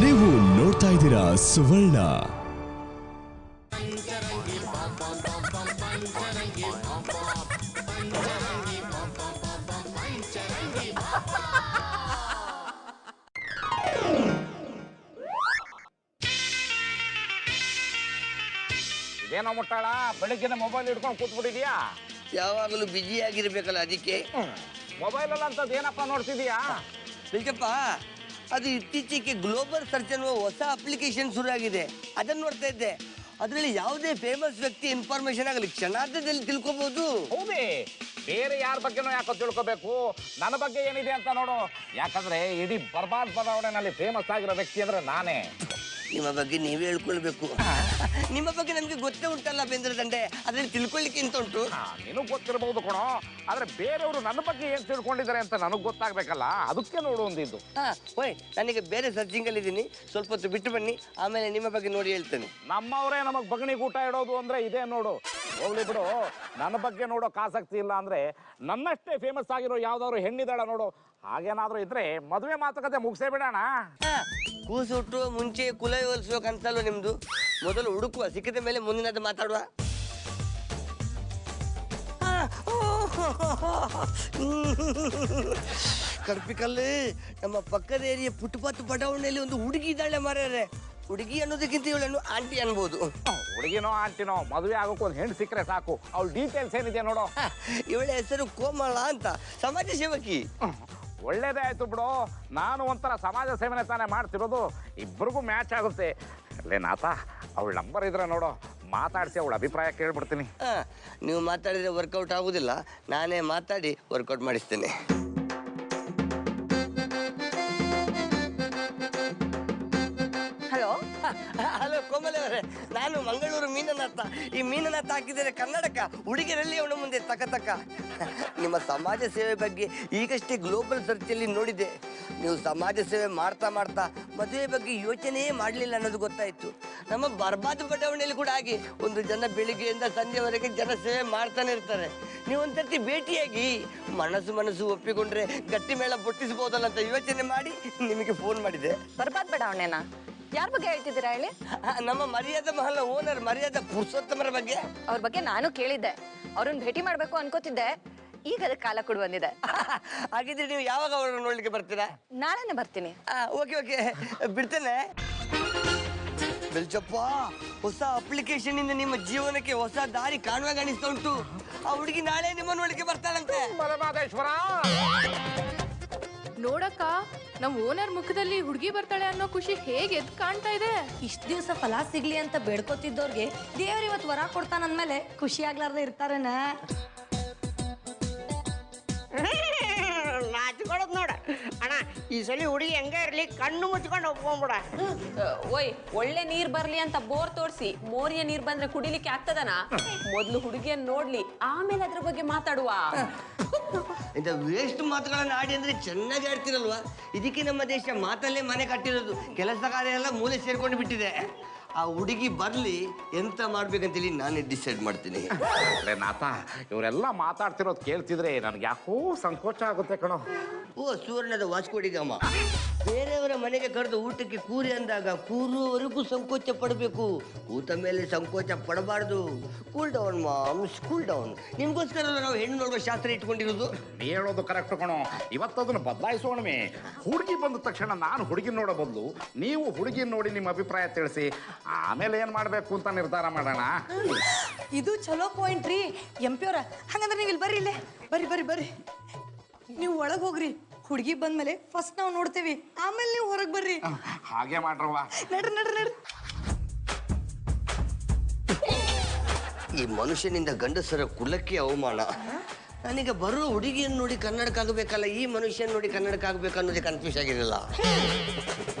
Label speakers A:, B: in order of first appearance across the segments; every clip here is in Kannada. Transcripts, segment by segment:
A: ನೀವು ನೋಡ್ತಾ ಇದ್ದೀರಾ ಸುವರ್ಣ.
B: ಇದೇನೋ ಮುಟ್ಟಾಳ, ಬೆಳಿಗ್ಗೆ ಮೊಬೈಲ್ ಹಿಡ್ಕೊಂಡು ಕೂತ್ಬಿಟ್ಟಿದ್ಯಾ?
C: ಯಾವಾಗಲೂ ಬಿಜಿ ಆಗಿರ್ಬೇಕಲ್ಲ, ಅದಕ್ಕೆ.
B: ಮೊಬೈಲ್ ಅಲ್ಲ ಅಂತದ್ ಏನಪ್ಪ ನೋಡ್ತಿದ್ಯಾ?
C: ಬಿಲ್ಕಪ್ಪ, ಅದು ಇತ್ತೀಚೆಗೆ ಗ್ಲೋಬಲ್ ಸರ್ಚ್ ಅನ್ನುವ ಹೊಸ ಅಪ್ಲಿಕೇಶನ್ ಶುರು ಆಗಿದೆ. ಅದನ್ನು ನೋಡ್ತಾ ಇದ್ದೆ. ಅದರಲ್ಲಿ ಯಾವುದೇ ಫೇಮಸ್ ವ್ಯಕ್ತಿ ಇನ್ಫಾರ್ಮೇಶನ್ ಆಗಲಿ ಕ್ಷಣಾರ್ಧದಲ್ಲಿ ತಿಳ್ಕೊಬಹುದು.
B: ಹೌದೇ? ಬೇರೆ ಯಾರ ಬಗ್ಗೆನೋ ಯಾಕೋ ತಿಳ್ಕೊಬೇಕು, ನನ್ನ ಬಗ್ಗೆ ಏನಿದೆ ಅಂತ ನೋಡು. ಯಾಕಂದ್ರೆ ಇಡೀ ಬರ್ಬಾದ್ ಬಡಾವಣೆನಲ್ಲಿ ಫೇಮಸ್ ಆಗಿರೋ ವ್ಯಕ್ತಿ ಅಂದ್ರೆ ನಾನೇ.
C: ನಿಮ್ಮ ಬಗ್ಗೆ ನೀವೇ ಹೇಳ್ಕೊಳ್ಬೇಕು. ನಿಮ್ಮ ಬಗ್ಗೆ ನಮ್ಗೆ ಗೊತ್ತೇ ಉಂಟಲ್ಲ ಬೇಂದ್ರ ದಂಡೆ, ಅದ್ರಲ್ಲಿ ತಿಳ್ಕೊಳ್ಳಿಕ್ಕೆ ಅಂತ ಉಂಟು.
B: ನಿನಗ್ ಗೊತ್ತಿರಬಹುದು ಕಣೋ, ಆದ್ರೆ ಬೇರೆಯವರು ನನ್ನ ಬಗ್ಗೆ ಏನ್ ತಿಳ್ಕೊಂಡಿದ್ದಾರೆ ಅಂತ ನನಗ್ ಗೊತ್ತಾಗ್ಬೇಕಲ್ಲ, ಅದಕ್ಕೆ ನೋಡು ಒಂದಿದ್ದು.
C: ಓಯ್, ನನಗೆ ಬೇರೆ ಸರ್ಚಿಂಗ್ ಅಲ್ಲಿ ಇದ್ದೀನಿ, ಸ್ವಲ್ಪ ಹೊತ್ತು ಬಿಟ್ಟು ಬನ್ನಿ, ಆಮೇಲೆ ನಿಮ್ಮ ಬಗ್ಗೆ ನೋಡಿ ಹೇಳ್ತೇನೆ.
B: ನಮ್ಮವರೇ ನಮಗ್ ಬಗಣಿಗೆ ಊಟ ಇಡೋದು ಅಂದ್ರೆ ಇದೇ ನೋಡು. ಹೋಗ್ಲಿ ಬಿಡು, ನನ್ನ ಬಗ್ಗೆ ನೋಡೋಕ್ ಆಸಕ್ತಿ ಇಲ್ಲ ಅಂದ್ರೆ ನನ್ನಷ್ಟೇ ಫೇಮಸ್ ಆಗಿರೋ ಯಾವ್ದಾದ್ರು ಹೆಣ್ಣಿದಾಳ ನೋಡು. ಹಾಗೇನಾದ್ರೂ ಇದ್ರೆ ಮದುವೆ ಮಾತುಕತೆ ಮುಗಿಸೇ ಬಿಡೋಣ.
C: ಕೂಸು ಹುಟ್ಟುವ ಮುಂಚೆ ಕುಲ ಹೋಲಿಸುವ ಕನ್ಸಲ್ವ ನಿಮ್ದು? ಮೊದಲು ಹುಡುಕುವ, ಸಿಕ್ಕಿದ ಮೇಲೆ ಮುಂದಿನದ್ದು ಮಾತಾಡುವ. ಕಡ್ಪಿಕಲ್ಲಿ ನಮ್ಮ ಪಕ್ಕದ ಏರಿಯಾ ಫುಟ್ಪಾತ್ ಬಡಾವಣೆಯಲ್ಲಿ ಒಂದು ಹುಡುಗಿ ಇದ್ದಾಳೆ ಮಾರ್ಯಾರೆ. ಹುಡುಗಿ ಅನ್ನೋದಕ್ಕಿಂತ ಇವಳನ್ನು ಆಂಟಿ ಅನ್ಬೋದು.
B: ಹುಡುಗಿನೋ ಆಂಟಿನೋ, ಮದುವೆ ಆಗೋಕೆ ಒಂದು ಹೆಣ್ಣು ಸಿಕ್ಕರೆ ಸಾಕು. ಅವಳ ಡೀಟೇಲ್ಸ್ ಏನಿದೆ ನೋಡು.
C: ಇವಳ ಹೆಸರು ಕೋಮಳ ಅಂತ, ಸಮಾಜ ಸೇವಕಿ.
B: ಒಳ್ಳೇದೇ ಆಯ್ತು ಬಿಡು, ನಾನು ಒಂಥರ ಸಮಾಜ ಸೇವನೆ ತಾನೇ ಮಾಡ್ತಿರೋದು, ಇಬ್ಬರಿಗೂ ಮ್ಯಾಚ್ ಆಗುತ್ತೆ. ಅಲ್ಲೇ ನಾಥ, ಅವಳ ನಂಬರ್ ಇದ್ರೆ ನೋಡು, ಮಾತಾಡಿಸಿ ಅವಳ ಅಭಿಪ್ರಾಯ ಕೇಳ್ಬಿಡ್ತೀನಿ.
C: ನೀವು ಮಾತಾಡಿದ್ರೆ ವರ್ಕೌಟ್ ಆಗುದಿಲ್ಲ, ನಾನೇ ಮಾತಾಡಿ ವರ್ಕೌಟ್ ಮಾಡಿಸ್ತೇನೆ. ಹಲೋ ಕೋಮಲೆ ಅವರೇ, ನಾನು ಮಂಗಳೂರು ಮೀನನಾಥ. ಈ ಮೀನನಾಥ ಹಾಕಿದರೆ ಕನ್ನಡಕ, ಹುಡುಗಿಯರಲ್ಲಿ ಅವನ ಮುಂದೆ ತಕ. ನಿಮ್ಮ ಸಮಾಜ ಸೇವೆ ಬಗ್ಗೆ ಈಗಷ್ಟೇ ಗ್ಲೋಬಲ್ ಸರ್ಚಲ್ಲಿ ನೋಡಿದೆ. ನೀವು ಸಮಾಜ ಸೇವೆ ಮಾಡ್ತಾ ಮದುವೆ ಬಗ್ಗೆ ಯೋಚನೆಯೇ ಮಾಡಲಿಲ್ಲ ಅನ್ನೋದು ಗೊತ್ತಾಯ್ತು. ನಮ್ಮ ಬರ್ಬಾದ್ ಬಡಾವಣೆಯಲ್ಲಿ ಕೂಡ ಹಾಗೆ ಒಂದು ಜನ ಬೆಳಿಗ್ಗೆಯಿಂದ ಸಂಜೆವರೆಗೆ ಜನ ಸೇವೆ ಮಾಡ್ತಾನೆ ಇರ್ತಾರೆ. ನೀವು ಒಂದ್ಸರ್ತಿ ಭೇಟಿಯಾಗಿ ಮನಸ್ಸು ಒಪ್ಪಿಕೊಂಡ್ರೆ ಗಟ್ಟಿ ಮೇಳ ಬೊಟ್ಟಿಸಬಹುದಲ್ಲ ಅಂತ ಯೋಚನೆ ಮಾಡಿ ನಿಮಗೆ ಫೋನ್ ಮಾಡಿದೆ.
D: ಬರ್ಬಾದ್ ಬಡಾವಣೆನಾ? ಯಾರ ಬಗ್ಗೆ ಹೇಳ್ತಿದ್ದೀರಾ ಹೇಳಿ?
C: ನಮ್ಮ ಮರ್ಯಾದಾ ಮಹಲ್ ಓನರ್ ಮರ್ಯಾದಾ ಪುರುಷೋತ್ತಮರ ಬಗ್ಗೆ.
D: ಅವ್ರ ಬಗ್ಗೆ ನಾನು ಕೇಳಿದ್ದೆ, ಅವ್ರನ್ನ ಭೇಟಿ ಮಾಡ್ಬೇಕು ಅನ್ಕೋತಿದ್ದೆ. ಈಗ ಅದಕ್ಕೆ ಕಾಲ ಕೂಡ ಬಂದಿದೆ.
C: ಹಾಗಿದ್ರೆ ನೀವು ಯಾವಾಗ ಅವ್ರನ್ನ ನೋಡ್ಲಿಕ್ಕೆ ಬರ್ತೀರಾ?
D: ನಾಳೆನೆ ಬರ್ತೀನಿ.
C: ಓಕೆ ಬಿಡ್ತೇನೆ. ಬೆಲ್ಚಪ್ಪ, ಹೊಸ ಅಪ್ಲಿಕೇಶನ್ ಇಂದ ನಿಮ್ಮ ಜೀವನಕ್ಕೆ ಹೊಸ ದಾರಿ ಕಾಣುವಾಗ ಅನಿಸ್ತಾ ಉಂಟು. ಆ ಹುಡುಗಿ ನಾಳೆ ನಿಮ್ಮ ನೋಡ್ಲಿಕ್ಕೆ ಬರ್ತಾಳಂತೆ.
E: ನೋಡಕ್ಕ, ನಮ್ ಓನರ್ ಮುಖದಲ್ಲಿ ಹುಡುಗಿ ಬರ್ತಾಳೆ ಅನ್ನೋ ಖುಷಿ ಹೇಗೆ ಎದ್ದು ಕಾಣ್ತಾ ಇದೆ.
F: ಇಷ್ಟ ದಿವಸ ಫಲ ಸಿಗ್ಲಿ ಅಂತ ಬೇಡ್ಕೋತಿದ್ದವ್ರಿಗೆ ದೇವ್ರ ಇವತ್ತು ವರ ಕೊಡ್ತಾನಂದ್ಮೇಲೆ ಖುಷಿ ಆಗ್ಲಾರ್ದೆ ಇರ್ತಾರೇನ?
G: ನಾಚಿಕೊಳ್ಳೋದು ನೋಡ ಅಣ್ಣ, ಈ ಸಲ ಹುಡುಗಿ ಹೆಂಗ ಇರ್ಲಿ ಕಣ್ಣು ಮುಚ್ಕೊಂಡು ಒಪ್ಕೊಂಡ್ಬಿಡ.
H: ಓಯ್, ಒಳ್ಳೆ ನೀರ್ ಬರ್ಲಿ ಅಂತ ಬೋರ್ ತೋರ್ಸಿ ಮೋರಿಯ ನೀರ್ ಬಂದ್ರೆ ಕುಡಿಲಿಕ್ಕೆ ಆಗ್ತದನ? ಮೊದ್ಲು ಹುಡುಗಿಯನ್ನ ನೋಡ್ಲಿ, ಆಮೇಲೆ ಅದ್ರ ಬಗ್ಗೆ ಮಾತಾಡುವ.
C: ಇಂಥ ವೇಸ್ಟ್ ಮಾತುಗಳನ್ನ ಆಡಿ ಅಂದ್ರೆ ಚೆನ್ನಾಗಿ ಆಡ್ತಿರಲ್ವಾ? ಇದಕ್ಕೆ ನಮ್ಮ ದೇಶ ಮಾತಲ್ಲೇ ಮನೆ ಕಟ್ಟಿರೋದು. ಕೆಲಸ ಕಾರ್ಯ ಎಲ್ಲ ಮೂಲೆ ಸೇರ್ಕೊಂಡು ಬಿಟ್ಟಿದೆ. ಆ ಹುಡುಗಿ ಬರ್ಲಿ, ಎಂತ ಮಾಡ್ಬೇಕಂತೇಳಿ ನಾನೇ ಡಿಸೈಡ್ ಮಾಡ್ತೀನಿ.
B: ನಾಥ, ಇವರೆಲ್ಲ ಮಾತಾಡ್ತಿರೋದು ಕೇಳ್ತಿದ್ರೆ ನನ್ಗೆ ಯಾಕೋ ಸಂಕೋಚ ಆಗುತ್ತೆ ಕಣೋ.
C: ಓ, ಸುವರ್ಣದ ವಾಸ್ಕೋಡಿಗಮ್ಮ. ಬೇರೆಯವರ ಮನೆಗೆ ಕರೆದು ಊಟಕ್ಕೆ ಕೂರಿ ಅಂದಾಗ ಕೂರುವವರೆಗೂ ಸಂಕೋಚ ಪಡಬೇಕು, ಕೂತ ಮೇಲೆ ಸಂಕೋಚ ಪಡಬಾರ್ದು. Cool down mom, cool down. ನಿಮ್ಗೋಸ್ಕರ ನಾವು ಹೆಣ್ಣು ನೋಡುವ ಶಾಸ್ತ್ರ ಇಟ್ಕೊಂಡಿರೋದು.
B: ನೀ ಹೇಳೋದು ಕರೆಕ್ಟ್ ಕಣೋ. ಇವತ್ತದನ್ನು ಬದಲಾಯಿಸೋಣಮೆ. ಹುಡುಗಿ ಬಂದ ತಕ್ಷಣ ನಾನು ಹುಡುಗಿ ನೋಡೋ ಬದಲು ನೀವು ಹುಡುಗಿ ನೋಡಿ ನಿಮ್ಮ ಅಭಿಪ್ರಾಯ ತಿಳಿಸಿ, ಆಮೇಲೆ ಏನ್ ಮಾಡ್ಬೇಕು ಅಂತ ನಿರ್ಧಾರ ಮಾಡೋಣ.
F: ಇದು ಚಲೋ ಪಾಯಿಂಟ್ ರೀ ಎಂಪಿ ಅವ್ರ. ಹಂಗಂದ್ರೆ ನೀವು ಇಲ್ಲಿ ಬರ್ರಿ, ಇಲ್ಲೇ ಬರ್ರಿ. ನೀವು ಒಳಗೆ ಹೋಗ್ರಿ, ಹುಡುಗಿ ಬಂದ್ಮೇಲೆ ಫಸ್ಟ್ ನಾವು ನೋಡ್ತೇವಿ, ಆಮೇಲೆ ನೀವು ಹೊರಗೆ ಬರ್ರಿ.
B: ಹಾಗೆ ಮಾಡ್ರವ್ವ.
F: ನಡ್ರಿ.
C: ಈ ಮನುಷ್ಯನಿಂದ ಗಂಡಸರ ಕುಲಕ್ಕೆ ಅವಮಾನ. ನನಗೆ ಬರೋ ಹುಡುಗಿಯನ್ನು ನೋಡಿ ಕನ್ನಡಕ್ಕಾಗಬೇಕಲ್ಲ, ಈ ಮನುಷ್ಯನ ನೋಡಿ ಕನ್ನಡಕ್ಕಾಗಬೇಕು ಅನ್ನೋದೇ ಕನ್ಫ್ಯೂಸ್ ಆಗಿರಲಿಲ್ಲ.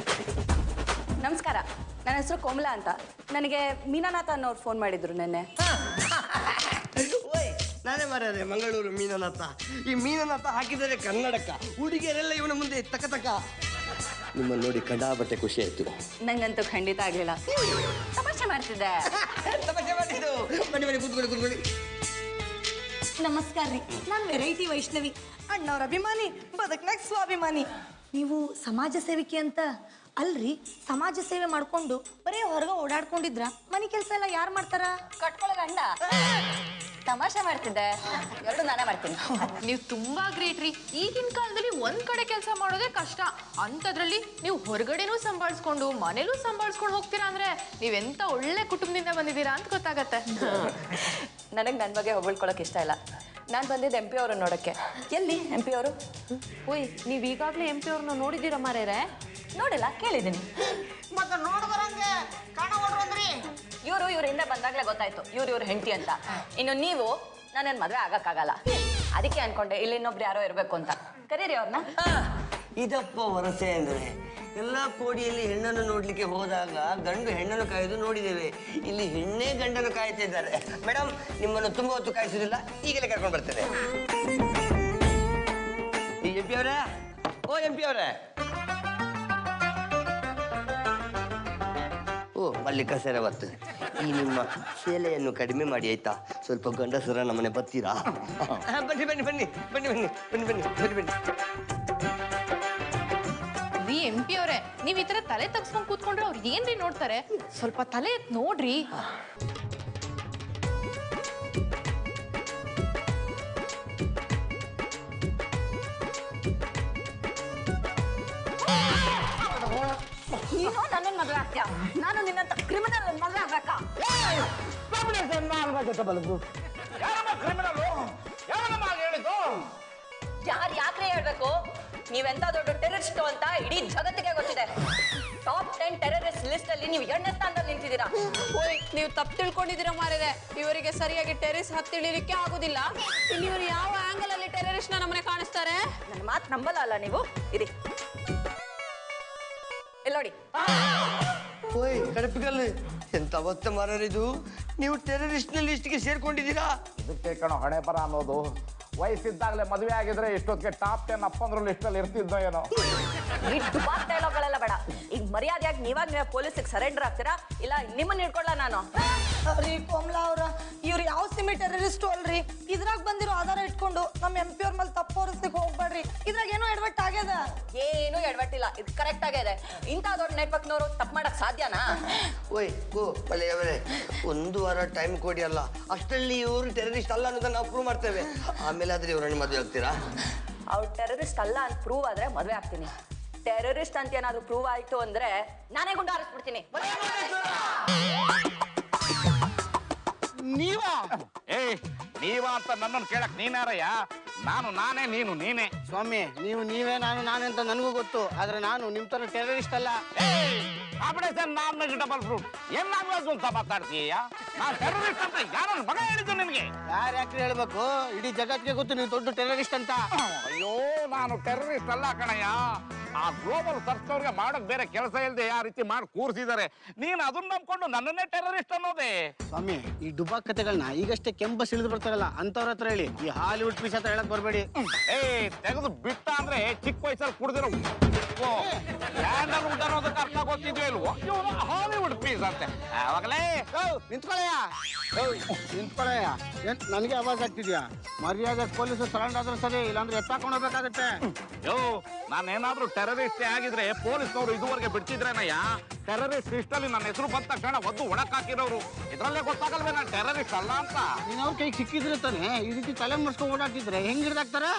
D: ನಮಸ್ಕಾರ, ನನ್ನ ಹೆಸರು ಕೋಮಲಾ ಅಂತ. ನನಗೆ ಮೀನಾನಾಥ ಅನ್ನೋರು ಫೋನ್ ಮಾಡಿದ್ರು ನೆನ್ನೆ.
C: ನಾನೇ ಮಾರ್ಯಾರೆ ಮಂಗಳೂರು ಮೀನನಾಥ. ಈ ಮೀನನಾಥ ಹಾಕಿದರೆ ಕನ್ನಡಕ, ಹುಡುಗಿಯರೆಲ್ಲ ಇವನ ಮುಂದೆ ತಕ. ನಿಮ್ಮನ್ನು ನೋಡಿ ಕಂಡಾಬಟ್ಟೆ ಖುಷಿ ಆಯ್ತು.
D: ನಂಗಂತೂ ಖಂಡಿತ ಆಗ್ಲಿಲ್ಲ, ತಮಾಷೆ ಮಾಡ್ತಿದ್ದೆ.
C: ತಮಾಷೆ ಮಾಡಿದ್ದು. ಬನ್ನಿ ಕೂತ್ಕೊಳ್ಳಿ.
F: ನಮಸ್ಕಾರ ರೀ. ನಾನು ವೆರೈಟಿ ವೈಷ್ಣವಿ, ಅಣ್ಣವ್ರ ಅಭಿಮಾನಿ, ಬದುಕ್ನಾಗ ಸ್ವಾಭಿಮಾನಿ. ನೀವು ಸಮಾಜ ಸೇವಿಕೆ ಅಂತ ಅಲ್ರಿ, ಸಮಾಜ ಸೇವೆ ಮಾಡ್ಕೊಂಡು ಬರೀ ಹೊರಗೆ ಓಡಾಡ್ಕೊಂಡಿದ್ರ ಮನೆ ಕೆಲಸ ಎಲ್ಲ ಯಾರು ಮಾಡ್ತಾರ?
D: ಕಟ್ಕೊಳ್ಳೋ ಗಂಡ. ತಮಾಷೆ ಮಾಡ್ತಿದ್ದೆ, ಎರಡು ನಾನೇ ಮಾಡ್ತೀನಿ.
E: ನೀವು ತುಂಬಾ ಗ್ರೇಟ್ ರೀ. ಈಗಿನ ಕಾಲದಲ್ಲಿ ಒಂದ್ ಕಡೆ ಕೆಲಸ ಮಾಡೋದೇ ಕಷ್ಟ, ಅಂಥದ್ರಲ್ಲಿ ನೀವು ಹೊರಗಡೆನೂ ಸಂಭಾಳಿಸ್ಕೊಂಡು ಮನೇಲೂ ಸಂಭಾಳಿಸ್ಕೊಂಡು ಹೋಗ್ತೀರಾ ಅಂದ್ರೆ ನೀವೆಂತ ಒಳ್ಳೆ ಕುಟುಂಬದಿಂದ ಬಂದಿದ್ದೀರಾ ಅಂತ ಗೊತ್ತಾಗತ್ತೆ.
D: ನನಗೆ ನನ್ನ ಬಗ್ಗೆ ಹೊಗಳ್ಕೊಳಕ್ ಇಷ್ಟ ಇಲ್ಲ. ನಾನು ಬಂದಿದ್ದು MP ಅವ್ರನ್ನ ನೋಡಕ್ಕೆ. ಎಲ್ಲಿ MP ಅವರು?
H: ಓಯ್, ನೀವ್ ಈಗಾಗ್ಲೇ MP ಅವ್ರನ್ನ ನೋಡಿದ್ದೀರಾ ಮಾರೇರೆ?
D: ನೋಡಿಲ್ಲ, ಕೇಳಿದ್ದೀನಿ.
G: ಮತ್ತೆ ನೋಡ್ಬರಂಗೆ ಕಾಣವಲ್ರು ಅಂದ್ರಿ.
D: ಇವ್ರ ಹಿಂದೆ ಬಂದಾಗ್ಲೇ ಗೊತ್ತಾಯ್ತು ಇವ್ರ ಹೆಂಡತಿ ಅಂತ. ಇನ್ನು ನೀವು ನನ್ನ ಮದ್ವೆ ಆಗಕ್ಕಾಗಲ್ಲ, ಅದಕ್ಕೆ ಅನ್ಕೊಂಡೆ ಇಲ್ಲಿ ಇನ್ನೊಬ್ರು ಯಾರೋ ಇರ್ಬೇಕು ಅಂತ. ಕರೀರಿ ಅವ್ರನ್ನ.
C: ಇದಪ್ಪ ವರಸೆ ಅಂದ್ರೆ. ಎಲ್ಲ ಕೋಡಿಯಲ್ಲಿ ಹೆಣ್ಣನ್ನು ನೋಡ್ಲಿಕ್ಕೆ ಹೋದಾಗ ಗಂಡು ಹೆಣ್ಣನ್ನು ಕಾಯ್ದು ನೋಡಿದ್ದೇವೆ, ಇಲ್ಲಿ ಹೆಣ್ಣೇ ಗಂಡನ್ನು ಕಾಯ್ತಾ ಇದ್ದಾರೆ. ಮೇಡಮ್, ನಿಮ್ಮನ್ನು ತುಂಬಾ ಹೊತ್ತು ಕಾಯಿಸುದಿಲ್ಲ, ಈಗಲೇ ಕರ್ಕೊಂಡು ಬರ್ತೇನೆ. MP ಅವರೇ, ಓ MP ಅವರೇ. ಓ, ಮಲ್ಲಿಕ ಸೇರ ಬರ್ತದೆ. ಈ ನಿಮ್ಮ ಸೇಲೆಯನ್ನು ಕಡಿಮೆ ಮಾಡಿ ಆಯ್ತಾ? ಸ್ವಲ್ಪ ಗಂಡಸರ ನಮ್ಮನೆ ಬರ್ತೀರಾ? ಬನ್ನಿ ಬನ್ನಿ ಬನ್ನಿ ಬನ್ನಿ ಬನ್ನಿ ಬನ್ನಿ ಬನ್ನಿ ಬನ್ನಿ ಬನ್ನಿ.
E: ರೀ MP ಅವರೇ, ನೀವ್ ಈ ತರ ತಲೆ ತಗ್ಸ್ಕೊಂಡ್ ಕೂತ್ಕೊಂಡ್ರೆ ಅವ್ರು ಏನ್ರಿ ನೋಡ್ತಾರೆ? ಸ್ವಲ್ಪ ತಲೆ ಎತ್ ನೋಡ್ರಿ.
D: ನೀನು ನನ್ನ ಮದುವೆ ಆಗ್ತೀಯ, ನಾನು ನಿನ್ನಂತ ಕ್ರಿಮಿನಲ್ ಮದುವೆ ಆಗ್ಬೇಕಾ? ಯಾರು ಯಾಕ್ರೆ ಹೇಳ್ಬೇಕು? ನೀವೆಂತ ದೊಡ್ಡ ಟೆರರಿಸ್ಟ್ ಅಂತ ಇಡೀ ಜಗತ್ತಿಗೆ ಗೊತ್ತಿದೆ. ಟಾಪ್ 10 ಟೆರರಿಸ್ಟ್ ಲಿಸ್ಟ್ ಅಲ್ಲಿ ನೀವು 2ನೇ ಸ್ಥಾನದಲ್ಲಿ ನಿಂತಿದ್ದೀರಾ.
H: ಓಯ್, ನೀವು ತಪ್ಪು ತಿಳ್ಕೊಂಡಿದ್ದೀರಾ ಮಾರೇರೆ. ಇವರಿಗೆ ಸರಿಯಾಗಿ ಟೆರೆಸ್ ಹತ್ತಿಳಿಲಿಕ್ಕೆ ಆಗುದಿಲ್ಲ. ಇಲ್ಲಿ ಇವರು ಯಾವ ಆಂಗಲ್ ಅಲ್ಲಿ ಟೆರರಿಸ್ಟ್ ನಮ್ಮನೆ ಕಾಣಿಸ್ತಾರೆ?
D: ನನ್ನ ಮಾತು ನಂಬಲ್ಲ ಅಲ್ಲ ನೀವು? ಇರಿ ಇಲ್ಲಿ ನೋಡಿ.
C: ಓಯ್ ಕಡಪಿಗಲ್ಲು, ಎಂತ ಅವತ್ತ ಮಾರರಿದು, ನೀವು ಟೆರರಿಸ್ಟ್ ಲಿಸ್ಟ್ಗೆ ಸೇರ್ಕೊಂಡಿದ್ದೀರಾ?
B: ಇದಕ್ಕೆ ಕಣೋ ಹಣೆ ಬರ ಅನ್ನೋದು. ವಯಸ್ಸಿದ್ದಾಗಲೇ ಮದುವೆ ಆಗಿದ್ರೆ ಇಷ್ಟೊತ್ತಿಗೆ ಟಾಪ್ 10 ಅಪ್ಪಂದ್ರ ಲಿಸ್ಟಲ್ಲಿ ಇರ್ತಿದ್ದೋ ಏನೋ.
D: ಈ ಡುಬಾಕ್ ಡೈಲಾಗ್ಗಳೆಲ್ಲ ಬೇಡ. ಈಗ ಮರ್ಯಾದೆಯಾಗಿ ನೀವಾಗ ಪೊಲೀಸಿಗೆ ಸರೆಂಡರ್ ಆಗ್ತೀರಾ, ಇಲ್ಲ ನಿಮ್ಮನ್ನ ಹಿಡ್ಕೊಳ್ಳ ನಾನು?
F: ರೀ ಕೋಮಲಾ ಅವ್ರ, ಇವ್ರು ಯಾವ ಸಿಮಿ ಟೆರರಿಸ್ಟು ಅಲ್ರಿ. ಇದ್ರಾಗ ಬಂದಿರೋ ಆಧಾರ ಇಟ್ಕೊಂಡು ನಮ್ಮ MP ಅವ್ರ ಮೇಲೆ ತಪ್ಪು ಹೊರಿಸ್ಲಿಕ್ಕೆ ಹೋಗ್ಬೇಡ್ರಿ. ಇದ್ರಾಗ ಏನೋ ಎಡವಟ್ಟು ಆಗ್ಯದ.
D: ಏನು ಎಡವಟ್ಟಿಲ್ಲ, ಇದು ಕರೆಕ್ಟ್ ಆಗಿದೆ. ಇಂಥ ದೊಡ್ಡ ನೆಟ್ವರ್ಕ್ನವರು ತಪ್ಪು ಮಾಡಕ್ ಸಾಧ್ಯನಾ?
C: ಓಯ್ ಗೋ ಮಲೆಯವರೇ, 1 ವಾರ ಟೈಮ್ ಕೊಡಿ ಅಲ್ಲ, ಅಷ್ಟರಲ್ಲಿ ಇವರು ಟೆರರಿಸ್ಟ್ ಅಲ್ಲ ಅನ್ನೋದನ್ನ ನಾವು ಪ್ರೂವ್ ಮಾಡ್ತೇವೆ. ಆಮೇಲೆ ಆದ್ರೆ ಇವರನ್ನು ಮದುವೆ ಆಗ್ತೀರಾ?
D: ಅವ್ರು ಟೆರರಿಸ್ಟ್ ಅಲ್ಲ ಅಂತ ಪ್ರೂವ್ ಆದ್ರೆ ಮದುವೆ ಆಗ್ತೀನಿ. ಟೆರರಿಸ್ಟ್ ಅಂತ ಏನಾದ್ರು ಪ್ರೂವ್ ಆಯ್ತು ಅಂದ್ರೆ ನಾನೇ ಗುಂಡು ಹಾರಿಸ್ಬಿಡ್ತೀನಿ.
B: ನೀವಾ? ನೀವಾ ಅಂತ ನನ್ನನ್ನು ಕೇಳಕ್ ನೀನ್ಯಾರಯ್ಯ? ನಾನೇ, ನೀನು ನೀನೇ.
I: ಸ್ವಾಮಿ, ನೀವೇ ನಾನೇ ಅಂತ ನನಗೂ ಗೊತ್ತು, ಆದ್ರೆ ನಾನು ನಿಮ್ ತರ ಟೆರರಿಸ್ಟ್ ಅಲ್ಲ.
B: ಡಬಲ್ ಫ್ರೂಟ್ ಏನ್ ಲ್ಯಾಂಗ್ವೇಜ್ ಅಂತ ಮಾತಾಡ್ತೀಯ? ನಾನು ಟೆರರಿಸ್ಟ್ ಅಂತ ಯಾರು ಮಗ ಹೇಳಿದ್ದು ನಿನ್ಗೆ?
I: ಯಾಕ್ರಿ ಹೇಳ್ಬೇಕು? ಇಡೀ ಜಗತ್ತಿಗೆ ಗೊತ್ತು ನೀವು ದೊಡ್ಡ ಟೆರರಿಸ್ಟ್ ಅಂತ.
B: ಅಯ್ಯೋ, ನಾನು ಟೆರರಿಸ್ಟ್ ಅಲ್ಲ ಕಣಯ್ಯ. ಆ ಗ್ಲೋಬಲ್ ಸರ್ಚ್ ಅವ್ರಿಗೆ ಮಾಡೋಕ್ ಬೇರೆ ಕೆಲಸ ಇಲ್ಲದೆ ಆ ರೀತಿ ಮಾಡಿ ಕೂರಿಸಿದ್ದಾರೆ. ನೀನು ಅದನ್ನ ನಂಬ್ಕೊಂಡು ನನ್ನನ್ನೇ ಟೆರರಿಸ್ಟ್ ಅನ್ನೋದೇ?
I: ಸ್ವಾಮಿ, ಈ ಡುಬಾಕ್ ಕಥೆಗಳನ್ನ ಈಗಷ್ಟೇ ಕೆಂಬಸ್ ಇಳಿದು ಬರ್ತಾರಲ್ಲ ಅಂತವ್ರ ಹತ್ರ ಹೇಳಿ, ಈ ಹಾಲಿವುಡ್ ಪೀಸ್ ಹತ್ರ ಹೇಳಕ್ ಬರ್ಬೇಡಿ.
B: ತೆಗೆದು ಬಿಟ್ಟ ಅಂದ್ರೆ ಚಿಕ್ಕ ವಯಸ್ಸಲ್ಲಿ ಕುಡ್ದಿರೋ ಸ್ಯಾಂಡಲ್ವುಡ್ ಅನ್ನೋದಕ್ಕೆ ಅರ್ಥ ಗೊತ್ತಿದ್ಯೋ ಇಲ್ವೋ? ಇವನು ಹಾಲಿವುಡ್ ಪೀಸ್ ಅಂತೆ. ಅವಾಗಲೇ
I: ನಿಂತ್ಕೊಳ್ಳಯ್ಯ, ನನಗೆ ಆವಾಜ್ ಆಗ್ತಿದ್ಯಾ? ಮರ್ಯಾದೆ ಪೊಲೀಸರು ಸರೆಂಡರ್ ಆದ್ರೆ ಸರಿ, ಇಲ್ಲಾಂದ್ರೆ ಎತ್ತಾಕೊಂಡು ಹೋಗ್ಬೇಕಾಗತ್ತೆ.
B: ನಾನೇನಾದ್ರೂ ಟೆರರಿಸ್ಟ್ ಆಗಿದ್ರೆ ಪೊಲೀಸ್ನವರು ಇದುವರೆಗೆ ಬಿಡ್ತಿದ್ರೇನಯ್ಯ? ಟೆರರಿಸ್ಟ್ ಲಿಸ್ಟ್ ಅಲ್ಲಿ ನನ್ನ ಹೆಸರು ಬಂದ ತಕ್ಷಣ ಒದ್ದು ಒಳಕ್ ಹಾಕಿರೋರು. ಇದ್ರಲ್ಲೇ ಗೊತ್ತಾಗಲ್ವೇ ನಾನು ಟೆರರಿಸ್ಟ್ ಅಲ್ಲ ಅಂತ?
I: ನೀನ್ ಅವ್ರ ಕೈಗೆ ಸಿಕ್ಕಿದ್ರೆ ತಾನೆ ಈ ರೀತಿ ತಲೆ ಮುರ್ಸ್ಕೊಂಡು ಓಡಾಡ್ತಿದ್ರೆ ಹೆಂಗ್ ಹಿಡ್ದಾಕ್ತಾರೆ?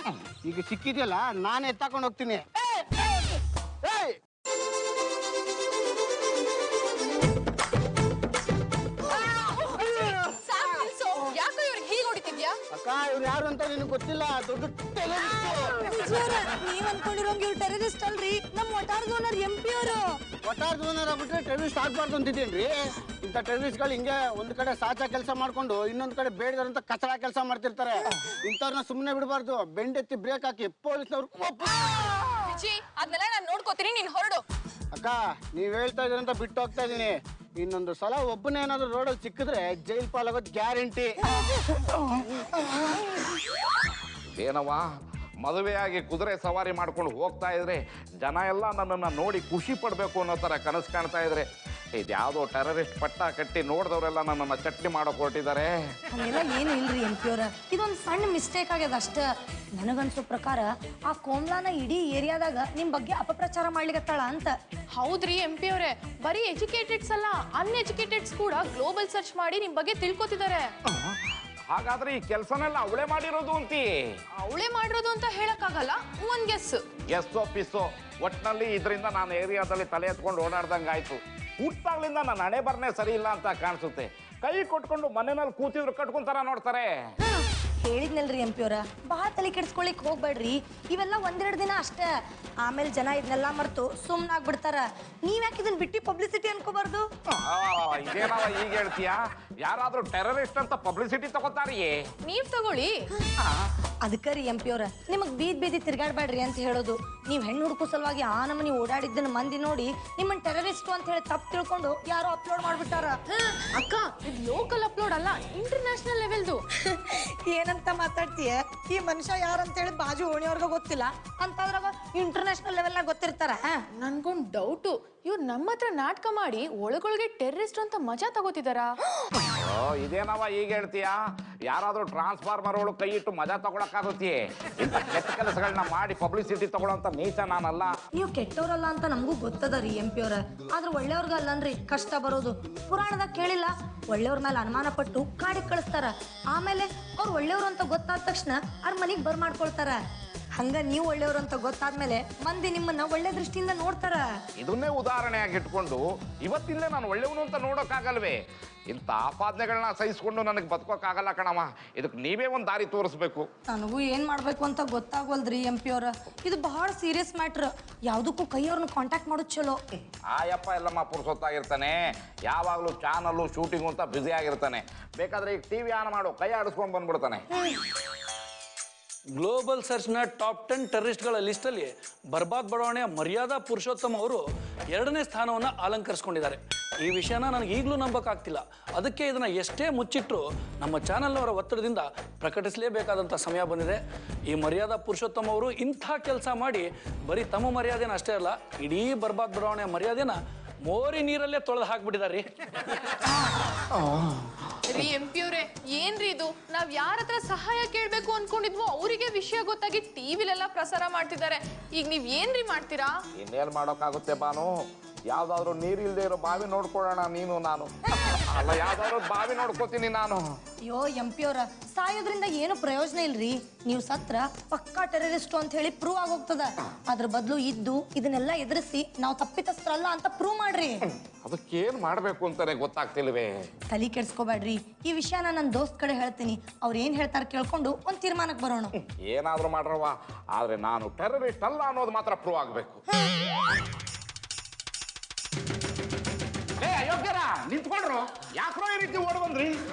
I: ಈಗ ಸಿಕ್ಕಿದ್ಯಲ್ಲ, ನಾನೇ ಎತ್ತಾಕೊಂಡು ಹೋಗ್ತೀನಿ.
E: ಯಾಕೋ ಇವ್ರಿಗೆ ಹೀಗೆ ಹೊಡಿತಿದ್ಯಾ?
I: ಅಕ್ಕ, ಇವ್ರು ಯಾರು ಅಂತ ನಿನಗೆ ಗೊತ್ತಿಲ್ಲ, ದೊಡ್ಡ
F: ನೀವ್ ಅನ್ಕೊಂಡಿರೋಂಗ್ ಇವ್ರು ಟೆರರಿಸ್ಟ್ ಅಲ್ರಿ, ನಮ್ಮ ಒಟಾರದ ಓನರ್ MP ಅವರು.
I: ಒಟ್ಟಾರ್ದು ಓನರ್ ಆಗ್ಬಿಟ್ರೆ ಟೆರರಿಸ್ಟ್ ಆಗ್ಬಾರ್ದು ಅಂತಿದ್ದೇನ್ರಿ? ಇಂಥ ಟೆರರಿಸ್ಟ್ಗಳು ಹಿಂಗೆ ಒಂದ್ ಕಡೆ ಸಾಚಾ ಕೆಲಸ ಮಾಡ್ಕೊಂಡು ಇನ್ನೊಂದ್ ಕಡೆ ಬೇಡದಂತ ಕಚಡ ಕೆಲಸ ಮಾಡ್ತಿರ್ತಾರೆ. ಇಂಥವ್ರನ್ನ ಸುಮ್ಮನೆ ಬಿಡಬಾರ್ದು, ಬೆಂಡೆತ್ತಿ ಬ್ರೇಕ್ ಹಾಕಿ ಪೊಲೀಸ್ನವ್ರು.
E: ಅದನ್ನೆಲ್ಲ ನಾನು ನೋಡ್ಕೋತೀನಿ, ನೀನ್ ಹೊರಡು.
I: ಅಕ್ಕ, ನೀವ್ ಹೇಳ್ತಾ ಇದ್ರಂತ ಬಿಟ್ಟು ಹೋಗ್ತಾ ಇದೀನಿ. ಇನ್ನೊಂದು ಸಲ ಒಬ್ಬನೇ ಏನಾದ್ರು ರೋಡಲ್ಲಿ ಸಿಕ್ಕಿದ್ರೆ ಜೈಲ್ ಪಾಲಾಗೋದು ಗ್ಯಾರಂಟಿ.
B: ಏನವ್ವ, ಮದುವೆಯಾಗಿ ಕುದುರೆ ಸವಾರಿ ಮಾಡ್ಕೊಂಡು ಹೋಗ್ತಾ ಇದ್ರೆ ಜನ ಎಲ್ಲ ನನ್ನನ್ನು ನೋಡಿ ಖುಷಿ ಪಡಬೇಕು ಅನ್ನೋ ಥರ ಕನಸು ಕಾಣ್ತಾ ಇದ್ರೆ ಇದ್ಯಾವುದೋ ಟೆರರಿಸ್ಟ್ ಪಟ್ಟ ಕಟ್ಟಿ ನೋಡಿದವರೆಲ್ಲ ನನ್ನನ್ನು ಚಟ್ನಿ ಮಾಡೋಕೆ ಹೊರಟಿದ್ದಾರೆ.
F: ಹಂಗೆಲ್ಲ ಏನು ಇಲ್ರಿ ಎಂ ಪಿ ಅವ್ರ, ಇದೊಂದು ಸಣ್ಣ ಮಿಸ್ಟೇಕ್ ಆಗ್ಯದ ಅಷ್ಟೇ. ನನಗನ್ಸೋ ಪ್ರಕಾರ ಆ ಕೋಮ್ಲಾನ ಇಡೀ ಏರಿಯಾದಾಗ ನಿಮ್ಮ ಬಗ್ಗೆ ಅಪಪ್ರಚಾರ ಮಾಡ್ಲಿಕತ್ತಾಳ ಅಂತ.
E: ಹೌದ್ರಿ ಎಂ ಪಿ ಅವರೇ, ಬರೀ ಎಜುಕೇಟೆಡ್ಸ್ ಅಲ್ಲ ಅನ್ಎಜುಕೇಟೆಡ್ಸ್ ಕೂಡ ಗ್ಲೋಬಲ್ ಸರ್ಚ್ ಮಾಡಿ ನಿಮ್ ಬಗ್ಗೆ ತಿಳ್ಕೊತಿದ್ದಾರೆ.
B: ಹಾಗಾದ್ರೆ ಈ ಕೆಲಸನೆಲ್ಲ ಅವಳೇ ಮಾಡಿರೋದು ಅಂತೀ?
E: ಅವಳೇ ಮಾಡಿರೋದು ಅಂತ ಹೇಳಕ್ಕಾಗಲ್ಲ, ಒಂದ್ ಗೆಸ್.
B: ಎಸ್ಸೋ ಪಿಸ್ಸೋ, ಒಟ್ಟಿನಲ್ಲಿ ಇದರಿಂದ ನಾನು ಏರಿಯಾದಲ್ಲಿ ತಲೆ ಎತ್ಕೊಂಡು ಓಡಾಡ್ದಂಗಾಯ್ತು. ಹುಟ್ಟಾಗ್ಲಿಂದ ನನ್ನ ಹಣೆ ಬರ್ನೇ ಸರಿ ಇಲ್ಲ ಅಂತ ಕಾಣಿಸುತ್ತೆ. ಕೈ ಕೊಟ್ಕೊಂಡು ಮನೆಯಲ್ಲಿ ಕೂತಿದ್ರು ಕಟ್ಕೊಂತಾರ ನೋಡ್ತಾರೆ.
F: ಹೇಳಿದ್ನಲ್ರಿ ಎಂ ಪಿ ಅವ್ರ, ಭಾಳ ತಲೆ ಕೆಡ್ಸ್ಕೊಳಿಕ್ ಹೋಗ್ಬೇಡ್ರಿ. ಇವೆಲ್ಲ ಒಂದೆರಡು ದಿನ ಅಷ್ಟೇ, ಆಮೇಲೆ ಜನ ಇದನ್ನೆಲ್ಲ ಮರ್ತು ಸುಮ್ಮನಾಗ್ಬಿಡ್ತಾರ. ನೀವ್ಯಾಕೆ ಇದನ್ನ ಬಿಟ್ಟು ಪಬ್ಲಿಸಿಟಿ ಅನ್ಕೋಬಾರ್ದು?
B: ಇದೇನಾವ ಈಗ ಹೇಳ್ತೀಯಾ? ಯಾರಾದ್ರೂ ಟೆರರಿಸ್ಟ್ ಅಂತ ಪಬ್ಲಿಸಿಟಿ ತಗೋತಾರಿಯೇ?
E: ನೀವ್ ತಗೊಳ್ಳಿ.
F: ಅದಕ್ಕೆ ರೀ ಎಂ ಪಿ ಅವ್ರ, ನಿಮಗ್ ಬೀದಿ ತಿರ್ಗಾಡ್ಬೇಡ್ರಿ ಅಂತ ಹೇಳೋದು. ನೀವ್ ಹೆಣ್ಣು ಹುಡುಕು ಸಲುವಾಗಿ ಆ ನಮನಿ ಓಡಾಡಿದ್ದನ್ನ ಮಂದಿ ನೋಡಿ ನಿಮ್ಮನ್ನ ಟೆರರಿಸ್ಟ್ ಅಂತ ಹೇಳಿ ತಪ್ಪು ತಿಳ್ಕೊಂಡು ಯಾರೋ ಅಪ್ಲೋಡ್ ಮಾಡ್ಬಿಟ್ಟಾರ.
E: ಅಕ್ಕ, ಇದು ಲೋಕಲ್ ಅಪ್ಲೋಡ್ ಅಲ್ಲ, ಇಂಟರ್ನ್ಯಾಷನಲ್ ಲೆವೆಲ್ದು.
F: ಏನಂತ ಮಾತಾಡ್ತೀಯ? ಈ ಮನುಷ್ಯ ಯಾರಂತೇಳಿ ಬಾಜು ಓಣಿಯವ್ರಿಗೆ ಗೊತ್ತಿಲ್ಲ ಅಂತಂದ್ರಾಗ ಇಂಟರ್ನ್ಯಾಷನಲ್ ಲೆವೆಲ್ನಾಗ ಗೊತ್ತಿರ್ತಾರ?
E: ನನ್ಗೊಂದು ಡೌಟು, ಇವ್ರು ನಮ್ಮ ಹತ್ರ ನಾಟಕ ಮಾಡಿ ಒಳಗೊಳಗೆ ಟೆರರಿಸ್ಟ್ ಅಂತ ಮಜಾ ತಗೋತಿದಾರಾ?
B: ಇದೇನವ ಈಗ ಹೇಳ್ತೀಯಾ? ಯಾರಾದ್ರೂ ಟ್ರಾನ್ಸ್ಫಾರ್ಮರ್ ಒಳಗೆ ಕೈ ಇಟ್ಟು ಮಜಾ ತಗೊಳಕ್ಕಾಗುತ್ತೆ? ಇಂಥ ಕೆಟ್ಟ ಕೆಲಸಗಳನ್ನ ಮಾಡಿ ಪಬ್ಲಿಸಿಟಿ ತಗೊಳ್ಳೋಂತ ನೀಚ ನಾನಲ್ಲ.
F: ನೀವು ಕೆಟ್ಟವ್ರಲ್ಲ ಅಂತ ನಮಗೂ ಗೊತ್ತದ ರೀ ಎಂ ಪಿ ಅವ್ರ, ಆದ್ರೆ ಒಳ್ಳೆಯವ್ರಿಗೆ ಅಲ್ಲನ್ರಿ ಕಷ್ಟ ಬರೋದು. ಪುರಾಣದಾಗ ಕೇಳಿಲ್ಲ, ಒಳ್ಳೆಯವ್ರ ಮೇಲೆ ಅನುಮಾನ ಪಟ್ಟು ಕಾಡಿಗೆ ಕಳಿಸ್ತಾರ, ಆಮೇಲೆ ಅವ್ರು ಒಳ್ಳೆಯವ್ರು ಅಂತ ಗೊತ್ತಾದ ತಕ್ಷಣ ಅವ್ರ ಮನೆಗೆ ಬರ್ಮಾಡ್ಕೊಳ್ತಾರ. ಹಂಗ ನೀವು ಒಳ್ಳೆಯವ್ರು ಅಂತ ಗೊತ್ತಾದ್ಮೇಲೆ ಮಂದಿ ನಿಮ್ಮನ್ನ ಒಳ್ಳೆ ದೃಷ್ಟಿಯಿಂದ ನೋಡ್ತಾರ.
B: ಇದನ್ನೇ ಉದಾಹರಣೆಯಾಗಿ ಇಟ್ಕೊಂಡು ಇವತ್ತಿಲ್ಲೇ ನಾನು ಒಳ್ಳೆಯವನು ಅಂತ ನೋಡೋಕ್ಕಾಗಲ್ವೇ? ಇಂಥ ಆಪಾದನೆಗಳನ್ನ ಸಹಿಸ್ಕೊಂಡು ನನಗೆ ಬದುಕೋಕ್ಕಾಗಲ್ಲ ಕಣಮ್ಮ. ಇದಕ್ಕೆ ನೀವೇ ಒಂದು ದಾರಿ ತೋರಿಸ್ಬೇಕು.
F: ನನಗೂ ಏನ್ ಮಾಡ್ಬೇಕು ಅಂತ ಗೊತ್ತಾಗವಲ್ದ್ರಿ ಎಂ ಪಿ ಅವ್ರ. ಇದು ಬಹಳ ಸೀರಿಯಸ್ ಮ್ಯಾಟ್ರ್. ಯಾವ್ದಕ್ಕೂ ಕೈಯವ್ರನ್ನ ಕಾಂಟ್ಯಾಕ್ಟ್ ಮಾಡೋದು ಚಲೋ.
B: ಆಯಪ್ಪ ಎಲ್ಲಮ್ಮ ಪುರ್ಸೊತ್ತಾಗಿರ್ತಾನೆ, ಯಾವಾಗಲೂ ಚಾನಲ್ಲು ಶೂಟಿಂಗು ಅಂತ ಬ್ಯುಸಿ ಆಗಿರ್ತಾನೆ. ಬೇಕಾದ್ರೆ ಈಗ ಟಿವಿ ಆನ್ ಮಾಡು, ಕೈ ಆಡಿಸ್ಕೊಂಡು ಬಂದ್ಬಿಡ್ತಾನೆ.
J: ಗ್ಲೋಬಲ್ ಸರ್ಚ್ನ ಟಾಪ್ 10 ಟೆರರಿಸ್ಟ್ಗಳ ಲಿಸ್ಟಲ್ಲಿ ಬರ್ಬಾದ್ ಬಡಾವಣೆಯ ಮರ್ಯಾದಾ ಪುರುಷೋತ್ತಮ್ ಅವರು 2ನೇ ಸ್ಥಾನವನ್ನು ಅಲಂಕರಿಸ್ಕೊಂಡಿದ್ದಾರೆ. ಈ ವಿಷಯನ ನನಗೆ ಈಗಲೂ ನಂಬಕ್ಕಾಗ್ತಿಲ್ಲ. ಅದಕ್ಕೆ ಇದನ್ನು ಎಷ್ಟೇ ಮುಚ್ಚಿಟ್ಟರು ನಮ್ಮ ಚಾನಲ್ನವರ ಒತ್ತಡದಿಂದ ಪ್ರಕಟಿಸಲೇಬೇಕಾದಂಥ ಸಮಯ ಬಂದಿದೆ. ಈ ಮರ್ಯಾದಾ ಪುರುಷೋತ್ತಮ್ ಅವರು ಇಂಥ ಕೆಲಸ ಮಾಡಿ ಬರೀ ತಮ್ಮ ಮರ್ಯಾದೆನ ಅಷ್ಟೇ ಅಲ್ಲ, ಇಡೀ ಬರ್ಬಾದ್ ಬಡಾವಣೆಯ ಮರ್ಯಾದೆನ ಮೋರಿ ನೀರಲ್ಲೇ ತೊಳೆದು ಹಾಕ್ಬಿಟ್ಟಿದ್ದಾರೆ
E: ರೀ ಎಂ ಪಿ ಅವ್ರೆ, ಏನ್ರಿ ಇದು? ನಾವ್ ಯಾರ ಹತ್ರ ಸಹಾಯ ಕೇಳ್ಬೇಕು ಅನ್ಕೊಂಡಿದ್ವೋ ಅವರಿಗೆ ವಿಷಯ ಗೊತ್ತಾಗಿ ಟಿವಿಲೆಲ್ಲ ಪ್ರಸಾರ ಮಾಡ್ತಿದ್ದಾರೆ. ಈಗ ನೀವ್ ಏನ್ರಿ ಮಾಡ್ತೀರಾ?
B: ಇನ್ನೇನು ಮಾಡೋಕ್ಕಾಗುತ್ತೆ ಬಾನು? ಯಾವ್ದಾದ್ರು ನೀರಿಲ್ದೇ ಇರೋ ಬಾವಿ ನೋಡ್ಕೊಳ್ಳೋಣ ನೀನು ನಾನು. ಅಲ್ಲ, ಯಾವ್ದಾದ್ರು ಬಾವಿ ನೋಡ್ಕೋತೀನಿ ನಾನು.
F: ಅಯ್ಯೋ ಎಂ ಪಿ ಅವ್ರ, ಸಾಯೋದ್ರಿಂದ ಏನು ಪ್ರಯೋಜನ ಇಲ್ರಿ. ನೀವು ಸತ್ರ ಪಕ್ಕಾ ಟೆರರಿಸ್ಟು ಅಂತ ಹೇಳಿ ಪ್ರೂವ್ ಆಗೋಗ್ತದ. ಅದ್ರ ಬದಲು ಇದ್ದು ಇದನ್ನೆಲ್ಲ ಎದುರಿಸಿ ನಾವು ತಪ್ಪಿತಸ್ಥರಲ್ಲ ಅಂತ ಪ್ರೂವ್ ಮಾಡ್ರಿ.
B: ಅದಕ್ಕೇನ್ ಮಾಡ್ಬೇಕು ಅಂತಾನೆ ಗೊತ್ತಾಗ್ತಿಲ್ವೇ?
F: ತಲೆ ಕೆಡ್ಸ್ಕೋಬೇಡ್ರಿ. ಈ ವಿಷಯ ನನ್ನ ದೋಸ್ತ್ ಕಡೆ ಹೇಳ್ತೀನಿ. ಅವ್ರು ಏನ್ ಹೇಳ್ತಾರೆ ಕೇಳ್ಕೊಂಡು ಒಂದ್ ತೀರ್ಮಾನಕ್ಕೆ ಬರೋಣ.
B: ಏನಾದ್ರೂ ಮಾಡ್ರವ, ಆದ್ರೆ ನಾನು ಟೆರರಿಸ್ಟ್ ಅಲ್ಲ ಅನ್ನೋದು ಮಾತ್ರ ಪ್ರೂವ್ ಆಗ್ಬೇಕು. ಅಯೋಗ್ಯರ ನಿಂತ್ಕೊಂಡ್ರು, ಯಾಕ್ರೋ ಈ ರೀತಿ ಓಡ್ ಬಂದ್ರಿ?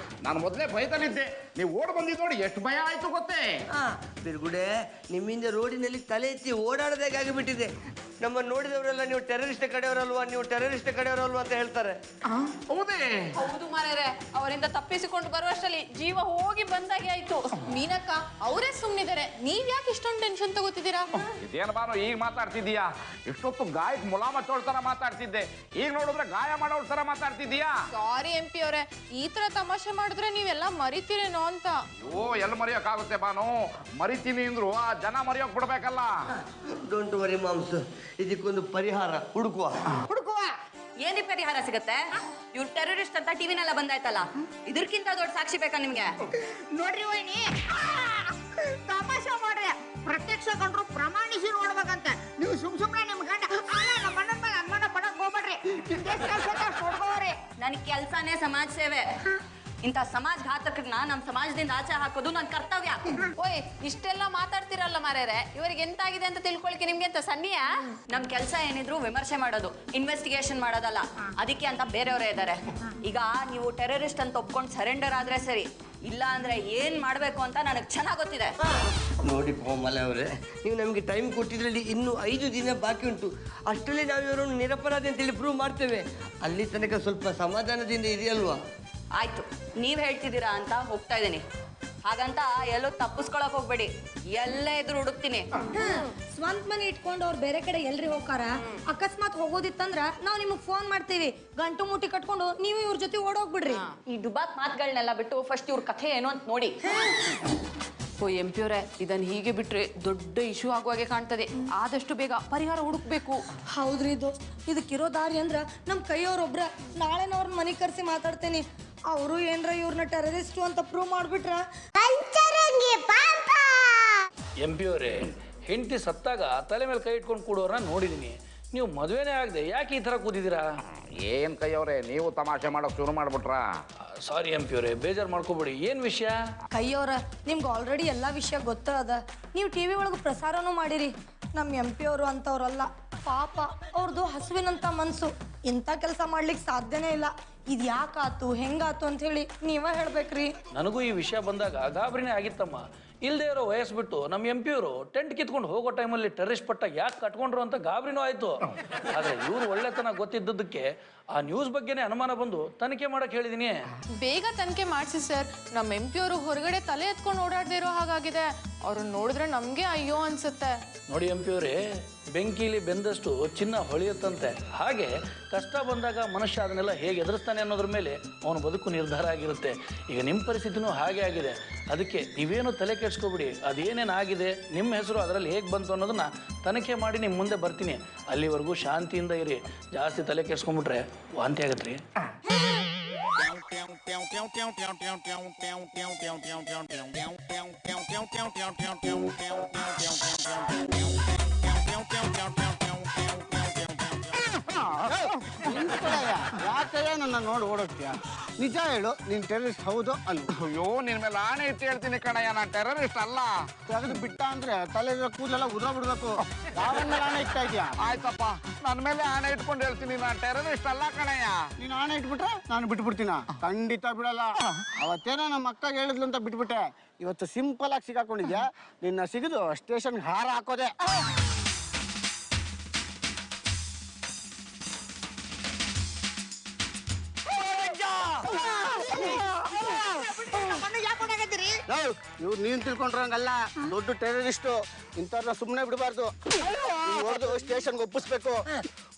B: ನಾನು ಮೊದಲೇ ಭಯದಲ್ಲಿದ್ದೆ, ನೀವು ಓಡ್ ಬಂದಿದ್ದು ನೋಡಿ ಎಷ್ಟು ಭಯ ಆಯ್ತು ಗೊತ್ತೇ?
C: ಬಿರ್ಗುಡೆ, ನಿಮ್ಮಿಂದ ರೋಡಿನಲ್ಲಿ ತಲೆ ಎತ್ತಿ ಓಡಾಡದಾಗಿಬಿಟ್ಟಿದೆ. ನಮ್ಮ ನೋಡಿದವರೆಲ್ಲ ನೀವು ಟೆರರಿಸ್ಟ್ ಕಡೆಯವರಲ್ವಾ, ನೀವು ಟೆರರಿಸ್ಟ್ ಕಡೆಯವರಲ್ವಾ ಅಂತ ಹೇಳ್ತಾರೆ.
B: ಹೌದೇ?
H: ಹೌದು ಮಾರ್ರೆ, ಅವರಿಂದ ತಪ್ಪಿಸಿಕೊಂಡು ಬರುವಷ್ಟರಲ್ಲಿ ಜೀವ ಹೋಗಿ ಬಂದಾಗೆ ಆಯ್ತು.
E: ಮೀನಕ್ಕ, ಅವರೇ ಸುಮ್ಮನಿದ್ದಾರೆ, ನೀವ್ ಯಾಕೆ ಇಷ್ಟೊಂದು ಟೆನ್ಷನ್ ತಗೋತಿದ್ದೀರಾ?
B: ಇದೇನು ಬಾನು ಈಗ ಮಾತಾಡ್ತಿದ್ದೀಯಾ? ಇಷ್ಟೊತ್ತು ಗಾಯಕ್ಕೆ ಮುಲಾಮ ತರ ಮಾತಾಡ್ತಿದ್ದೆ, ಈಗ ನೋಡಿದ್ರೆ ಗಾಯ ಮಾಡೋಳ ತರ ಮಾತಾಡ್ತಿದ್ದೀಯಾ?
E: ಸಾರಿ ಎಂ ಪಿ ಅವರೇ, ಈ ತರ ತಮಾಷೆ ಮಾಡಿದ್ರೆ ನೀವೆಲ್ಲ ಮರಿತೀರೇನೋ ಅಂತ.
B: ಅಯ್ಯೋ, ಎಲ್ಲಿ ಮರೆಯೋಕ್ಕಾಗುತ್ತೆ ಬಾನು? ಮರಿತೀನಿ ಅಂದ್ರು ಆ ಜನ ಮರೆಯೋಕ್ ಬಿಡ್ಬೇಕಲ್ಲ.
C: ಡೋಂಟ್ ವರಿ ಮಾಮ್ಸ್, ಇದಕ್ಕೊಂದು ಪರಿಹಾರ ಹುಡುಕುವ.
D: ಏನಿ ಪರಿಹಾರ ಸಿಗತ್ತೆ? ಇವ್ರು ಟೆರರಿಸ್ಟ್ ಅಂತ ಟಿವಿನೆಲ್ಲ ಬಂದಾಯ್ತಲ್ಲ, ಇದಕ್ಕಿಂತ ದೊಡ್ಡ ಸಾಕ್ಷಿ ಬೇಕಾ ನಿಮ್ಗೆ?
G: ನೋಡ್ರಿ ವೈನಿ, ತಮಾಷೆ ಮಾಡ್ರಿ. ಪ್ರತ್ಯಕ್ಷ ಕಂಡ್ರು ಪ್ರಮಾಣಿಸಿ ನೋಡ್ಬೇಕಂತ. ನೀವು ಸುಮ್ನೆ ನಿಮ್ ಗಂಡ ನಮ್ಮ ಅಣ್ಣನ ಮೇಲೆ ಅನುಮಾನ ಪಡಕ್ ಹೋಗ್ಬೇಡ್ರಿ. ನೋಡ್ಕೋರಿ.
D: ನನ್ ಕೆಲ್ಸನೇ ಸಮಾಜ ಸೇವೆ. ಇಂಥ ಸಮಾಜ ಘಾತಕರನ್ನ ನಮ್ಮ ಸಮಾಜದಿಂದ ಆಚೆ ಹಾಕೋದು ನನ್ನ ಕರ್ತವ್ಯ.
H: ಓಯ್, ಇಷ್ಟೆಲ್ಲ ಮಾತಾಡ್ತಿರಲ್ಲ ಮಾರ್ರೆ, ಇವರಿಗೆ ಎಂತಾಗಿದೆ ಅಂತ ತಿಳ್ಕೊಳಕ್ಕೆ ನಿಮ್ಗೆ ಅಂತ ಸನ್ನಿಯಾ?
D: ನಮ್ ಕೆಲಸ ಏನಿದ್ರು ವಿಮರ್ಶೆ ಮಾಡೋದು, ಇನ್ವೆಸ್ಟಿಗೇಷನ್ ಮಾಡೋದಲ್ಲ. ಅದಕ್ಕೆ ಅಂತ ಬೇರೆಯವರೇ ಇದ್ದಾರೆ. ಈಗ ನೀವು ಟೆರರಿಸ್ಟ್ ಅಂತ ಒಪ್ಕೊಂಡು ಸರೆಂಡರ್ ಆದ್ರೆ ಸರಿ, ಇಲ್ಲ ಅಂದ್ರೆ ಏನ್ ಮಾಡ್ಬೇಕು ಅಂತ ನನಗೆ ಚೆನ್ನಾಗಿ ಗೊತ್ತಿದೆ.
C: ನೋಡಿ ಕೋಮಲೆ ಅವರೇ, ನೀವು ನಮಗೆ ಟೈಮ್ ಕೊಟ್ಟಿದ್ರಲ್ಲಿ ಇನ್ನೂ 5 ದಿನ ಬಾಕಿ ಉಂಟು. ಅಷ್ಟರಲ್ಲಿ ನಾವು ಇವರನ್ನು ನಿರಪರಾಧಿ ಅಂತೇಳಿ ಪ್ರೂವ್ ಮಾಡ್ತೇವೆ. ಅಲ್ಲಿ ತನಕ ಸ್ವಲ್ಪ ಸಮಾಧಾನದಿಂದ ಇದೆಯಲ್ವಾ?
D: ಆಯ್ತು, ನೀವ್ ಹೇಳ್ತಿದ್ದೀರಾ ಅಂತ ಹೋಗ್ತಾ ಇದ್ದೀನಿ. ಹಾಗಂತ ಎಲ್ಲೋ ತಪ್ಪಿಸ್ಕೊಳಕ್ ಹೋಗ್ಬೇಡಿ, ಎಲ್ಲೇ ಇದ್ರು ಹುಡುಕ್ತೀನಿ.
F: ಸ್ವಂತ ಮನೆ ಇಟ್ಕೊಂಡು ಅವ್ರು ಬೇರೆ ಕಡೆ ಎಲ್ರಿ ಹೋಗಾರ, ಅಕಸ್ಮಾತ್ ಹೋಗೋದಿತ್ತಂದ್ರ ನಾವ್ ನಿಮಗ್ ಫೋನ್ ಮಾಡ್ತೀವಿ, ಗಂಟು ಮುಟ್ಟಿ ಕಟ್ಕೊಂಡು ನೀವು ಇವ್ರ ಜೊತೆ ಓಡೋಗ್ಬಿಡ್ರಿ.
D: ಈ ದುಬಾತ್ ಮಾತುಗಳನ್ನೆಲ್ಲ ಬಿಟ್ಟು ಫಸ್ಟ್ ಇವ್ರ ಕಥೆ ಏನು ಅಂತ ನೋಡಿ.
H: ಓ MP ಅವರೇ, ಇದನ್ನ ಹೀಗೆ ಬಿಟ್ರೆ ದೊಡ್ಡ ಇಶ್ಯೂ ಆಗುವಾಗೆ ಕಾಣ್ತದೆ. ಆದಷ್ಟು ಬೇಗ ಪರಿಹಾರ ಹುಡುಕ್ಬೇಕು.
F: ಹೌದ್ರಿ, ಇದಕ್ಕಿರೋ ದಾರಿ ಅಂದ್ರ ನಮ್ ಕೈಯವ್ರೊಬ್ರ ನಾಳೆನವ್ರನ್ನ ಮನೆ ಕರ್ಸಿ ಮಾತಾಡ್ತೇನಿ. ಅವರು ಏನ್ರ ಇವ್ರನ್ನ ಟೆರರಿಸ್ಟು ಅಂತ ಪ್ರೂವ್ ಮಾಡ್ಬಿಟ್ರ
J: MP ಅವರೇ, ಹೆಂಡತಿ ಸತ್ತಾಗ ತಲೆ ಮೇಲೆ ಕೈ ಇಟ್ಕೊಂಡು ಕೂಡೋರನ್ನ ನೋಡಿದೀನಿ. ನೀವು ಮದುವೆನೇ ಆಗದೆ ಯಾಕೆ ಈ ಥರ ಕೂತಿದ್ದೀರಾ?
B: ಏನ್ ಕೈಯವ್ರೆ, ನೀವು ತಮಾಷೆ ಮಾಡೋಕೆ ಶುರು ಮಾಡ್ಬಿಟ್ರಾ?
J: ಸಾರಿ MP ಅವರೇ, ಬೇಜಾರು ಮಾಡ್ಕೋಬೇಡಿ. ಏನು ವಿಷಯ?
F: ಕೈಯವ್ರ, ನಿಮ್ಗೆ ಆಲ್ರೆಡಿ ಎಲ್ಲಾ ವಿಷಯ ಗೊತ್ತದ. ನೀವು ಟಿವಿ ಒಳಗೆ ಪ್ರಸಾರನೂ ಮಾಡಿರಿ. ನಮ್ಮ MP ಅವರು ಅಂತವ್ರಲ್ಲ, ಪಾಪ ಅವ್ರದ್ದು ಹಸುವಿನಂತ ಮನ್ಸು. ಇಂಥ ಕೆಲಸ ಮಾಡ್ಲಿಕ್ಕೆ ಸಾಧ್ಯನೇ ಇಲ್ಲ. ಇದು ಯಾಕಾತು ಹೆಂಗಾತು ಅಂತ ಹೇಳಿ ನೀವೇ ಹೇಳ್ಬೇಕ್ರಿ.
J: ನನಗೂ ಈ ವಿಷಯ ಬಂದಾಗ ಗಾಬರಿನೇ ಆಗಿತ್ತಮ್ಮ. ಇಲ್ಲದೆ ಇರೋ ವಯಸ್ಸು ಬಿಟ್ಟು ನಮ್ಮ MP ಅವರು ಟೆಂಟ್ ಕಿತ್ಕೊಂಡು ಹೋಗೋ ಟೈಮಲ್ಲಿ ಟೆರರಿಸ್ಟ್ ಪಟ್ಟ ಯಾಕೆ ಕಟ್ಕೊಂಡ್ರು ಅಂತ ಗಾಬರಿನೂ ಆಯಿತು. ಆದರೆ ಇವ್ರು ಒಳ್ಳೆತನ ಗೊತ್ತಿದ್ದಕ್ಕೆ ಆ ನ್ಯೂಸ್ ಬಗ್ಗೆನೇ ಅನುಮಾನ ಬಂದು ತನಿಖೆ ಮಾಡಕ್ಕೆ ಹೇಳಿದೀನಿ.
E: ಬೇಗ ತನಿಖೆ ಮಾಡಿಸಿ ಸರ್. ನಮ್ಮ MP ಅವರು ಹೊರಗಡೆ ತಲೆ ಎತ್ಕೊಂಡು ಓಡಾಡದೇ ಇರೋ ಹಾಗಾಗಿದೆ. ಅವ್ರನ್ನ ನೋಡಿದ್ರೆ ನಮಗೆ ಅಯ್ಯೋ ಅನ್ಸುತ್ತೆ.
J: ನೋಡಿ MP ಅವರೇ, ಬೆಂಕಿಲಿ ಬೆಂದಷ್ಟು ಚಿನ್ನ ಹೊಳೆಯುತ್ತಂತೆ. ಹಾಗೆ ಕಷ್ಟ ಬಂದಾಗ ಮನುಷ್ಯ ಅದನ್ನೆಲ್ಲ ಹೇಗೆ ಎದುರಿಸ್ತಾನೆ ಅನ್ನೋದ್ರ ಮೇಲೆ ಅವನ ಬದುಕು ನಿರ್ಧಾರ ಆಗಿರುತ್ತೆ. ಈಗ ನಿಮ್ಮ ಪರಿಸ್ಥಿತಿನೂ ಹಾಗೆ ಆಗಿದೆ. ಅದಕ್ಕೆ ನೀವೇನು ತಲೆ ಕೆಡ್ಸ್ಕೊಬಿಡಿ. ಅದೇನೇನು ಆಗಿದೆ, ನಿಮ್ಮ ಹೆಸರು ಅದರಲ್ಲಿ ಹೇಗೆ ಬಂತು ಅನ್ನೋದನ್ನ ತನಿಖೆ ಮಾಡಿ ನಿಮ್ಮ ಮುಂದೆ ಬರ್ತೀನಿ. ಅಲ್ಲಿವರೆಗೂ ಶಾಂತಿಯಿಂದ ಇರಿ. ಜಾಸ್ತಿ ತಲೆ ಕೆಡ್ಸ್ಕೊಂಡ್ಬಿಟ್ರೆ ವಾಂತಿ ಆಗತ್ರಿ.
I: ಯಾಕೆ ನನ್ನ ನೋಡಿ ಓಡೋಗ್ತೀಯ? ನಿಜ ಹೇಳು, ನೀನ್ ಟೆರರಿಸ್ಟ್ ಹೌದು ಅಲ್ಲ?
B: ಅಯ್ಯೋ, ನಿನ್ ಮೇಲೆ ಆಣೆ ಇಟ್ಟು ಹೇಳ್ತೀನಿ ಕಣಯ್ಯ, ನಾನು ಟೆರರಿಸ್ಟ್ ಅಲ್ಲ.
I: ತೆಗೆದು ಬಿಟ್ಟ ಅಂದ್ರೆ ತಲೆ ಕೂದಲೆಲ್ಲ ಉದ್ರ ಬಿಡ್ಬೇಕು. ಯಾವನ್ನ ಆಣೆ ಇಡ್ತಾ ಇದೀಯಾ?
B: ಆಯ್ತಪ್ಪ, ನನ್ನ ಮೇಲೆ ಆಣೆ ಇಟ್ಕೊಂಡು ಹೇಳ್ತೀನಿ, ನಾನು ಟೆರರಿಸ್ಟ್ ಅಲ್ಲ ಕಣಯ್ಯ.
I: ನೀನ್ ಆಣೆ ಇಟ್ಬಿಟ್ರೆ ನಾನು ಬಿಟ್ಬಿಡ್ತೀನ? ಖಂಡಿತ ಬಿಡಲ್ಲ. ಅವತ್ತೇನೋ ನಮ್ಮ ಅಕ್ಕ ಹೇಳಿದ್ಲು ಅಂತ ಬಿಟ್ಬಿಟ್ಟೆ. ಇವತ್ತು ಸಿಂಪಲ್ ಆಗಿ ಸಿಗಾಕೊಂಡಿದ್ಯಾ. ನಿನ್ನ ಸಿಗಿದು ಸ್ಟೇಷನ್ಗೆ ಹಾರ ಹಾಕೋದೆ. ಇವ್ರು ನೀನ್ ತಿಳ್ಕೊಂಡ್ರಂಗಲ್ಲ, ದೊಡ್ಡ ಟೆರರಿಸ್ಟು. ಇಂಥವ್ರನ್ನ ಸುಮ್ಮನೆ ಬಿಡಬಾರ್ದು, ಹೊಡೆದು ಸ್ಟೇಷನ್ಗೆ ಒಪ್ಪಿಸ್ಬೇಕು.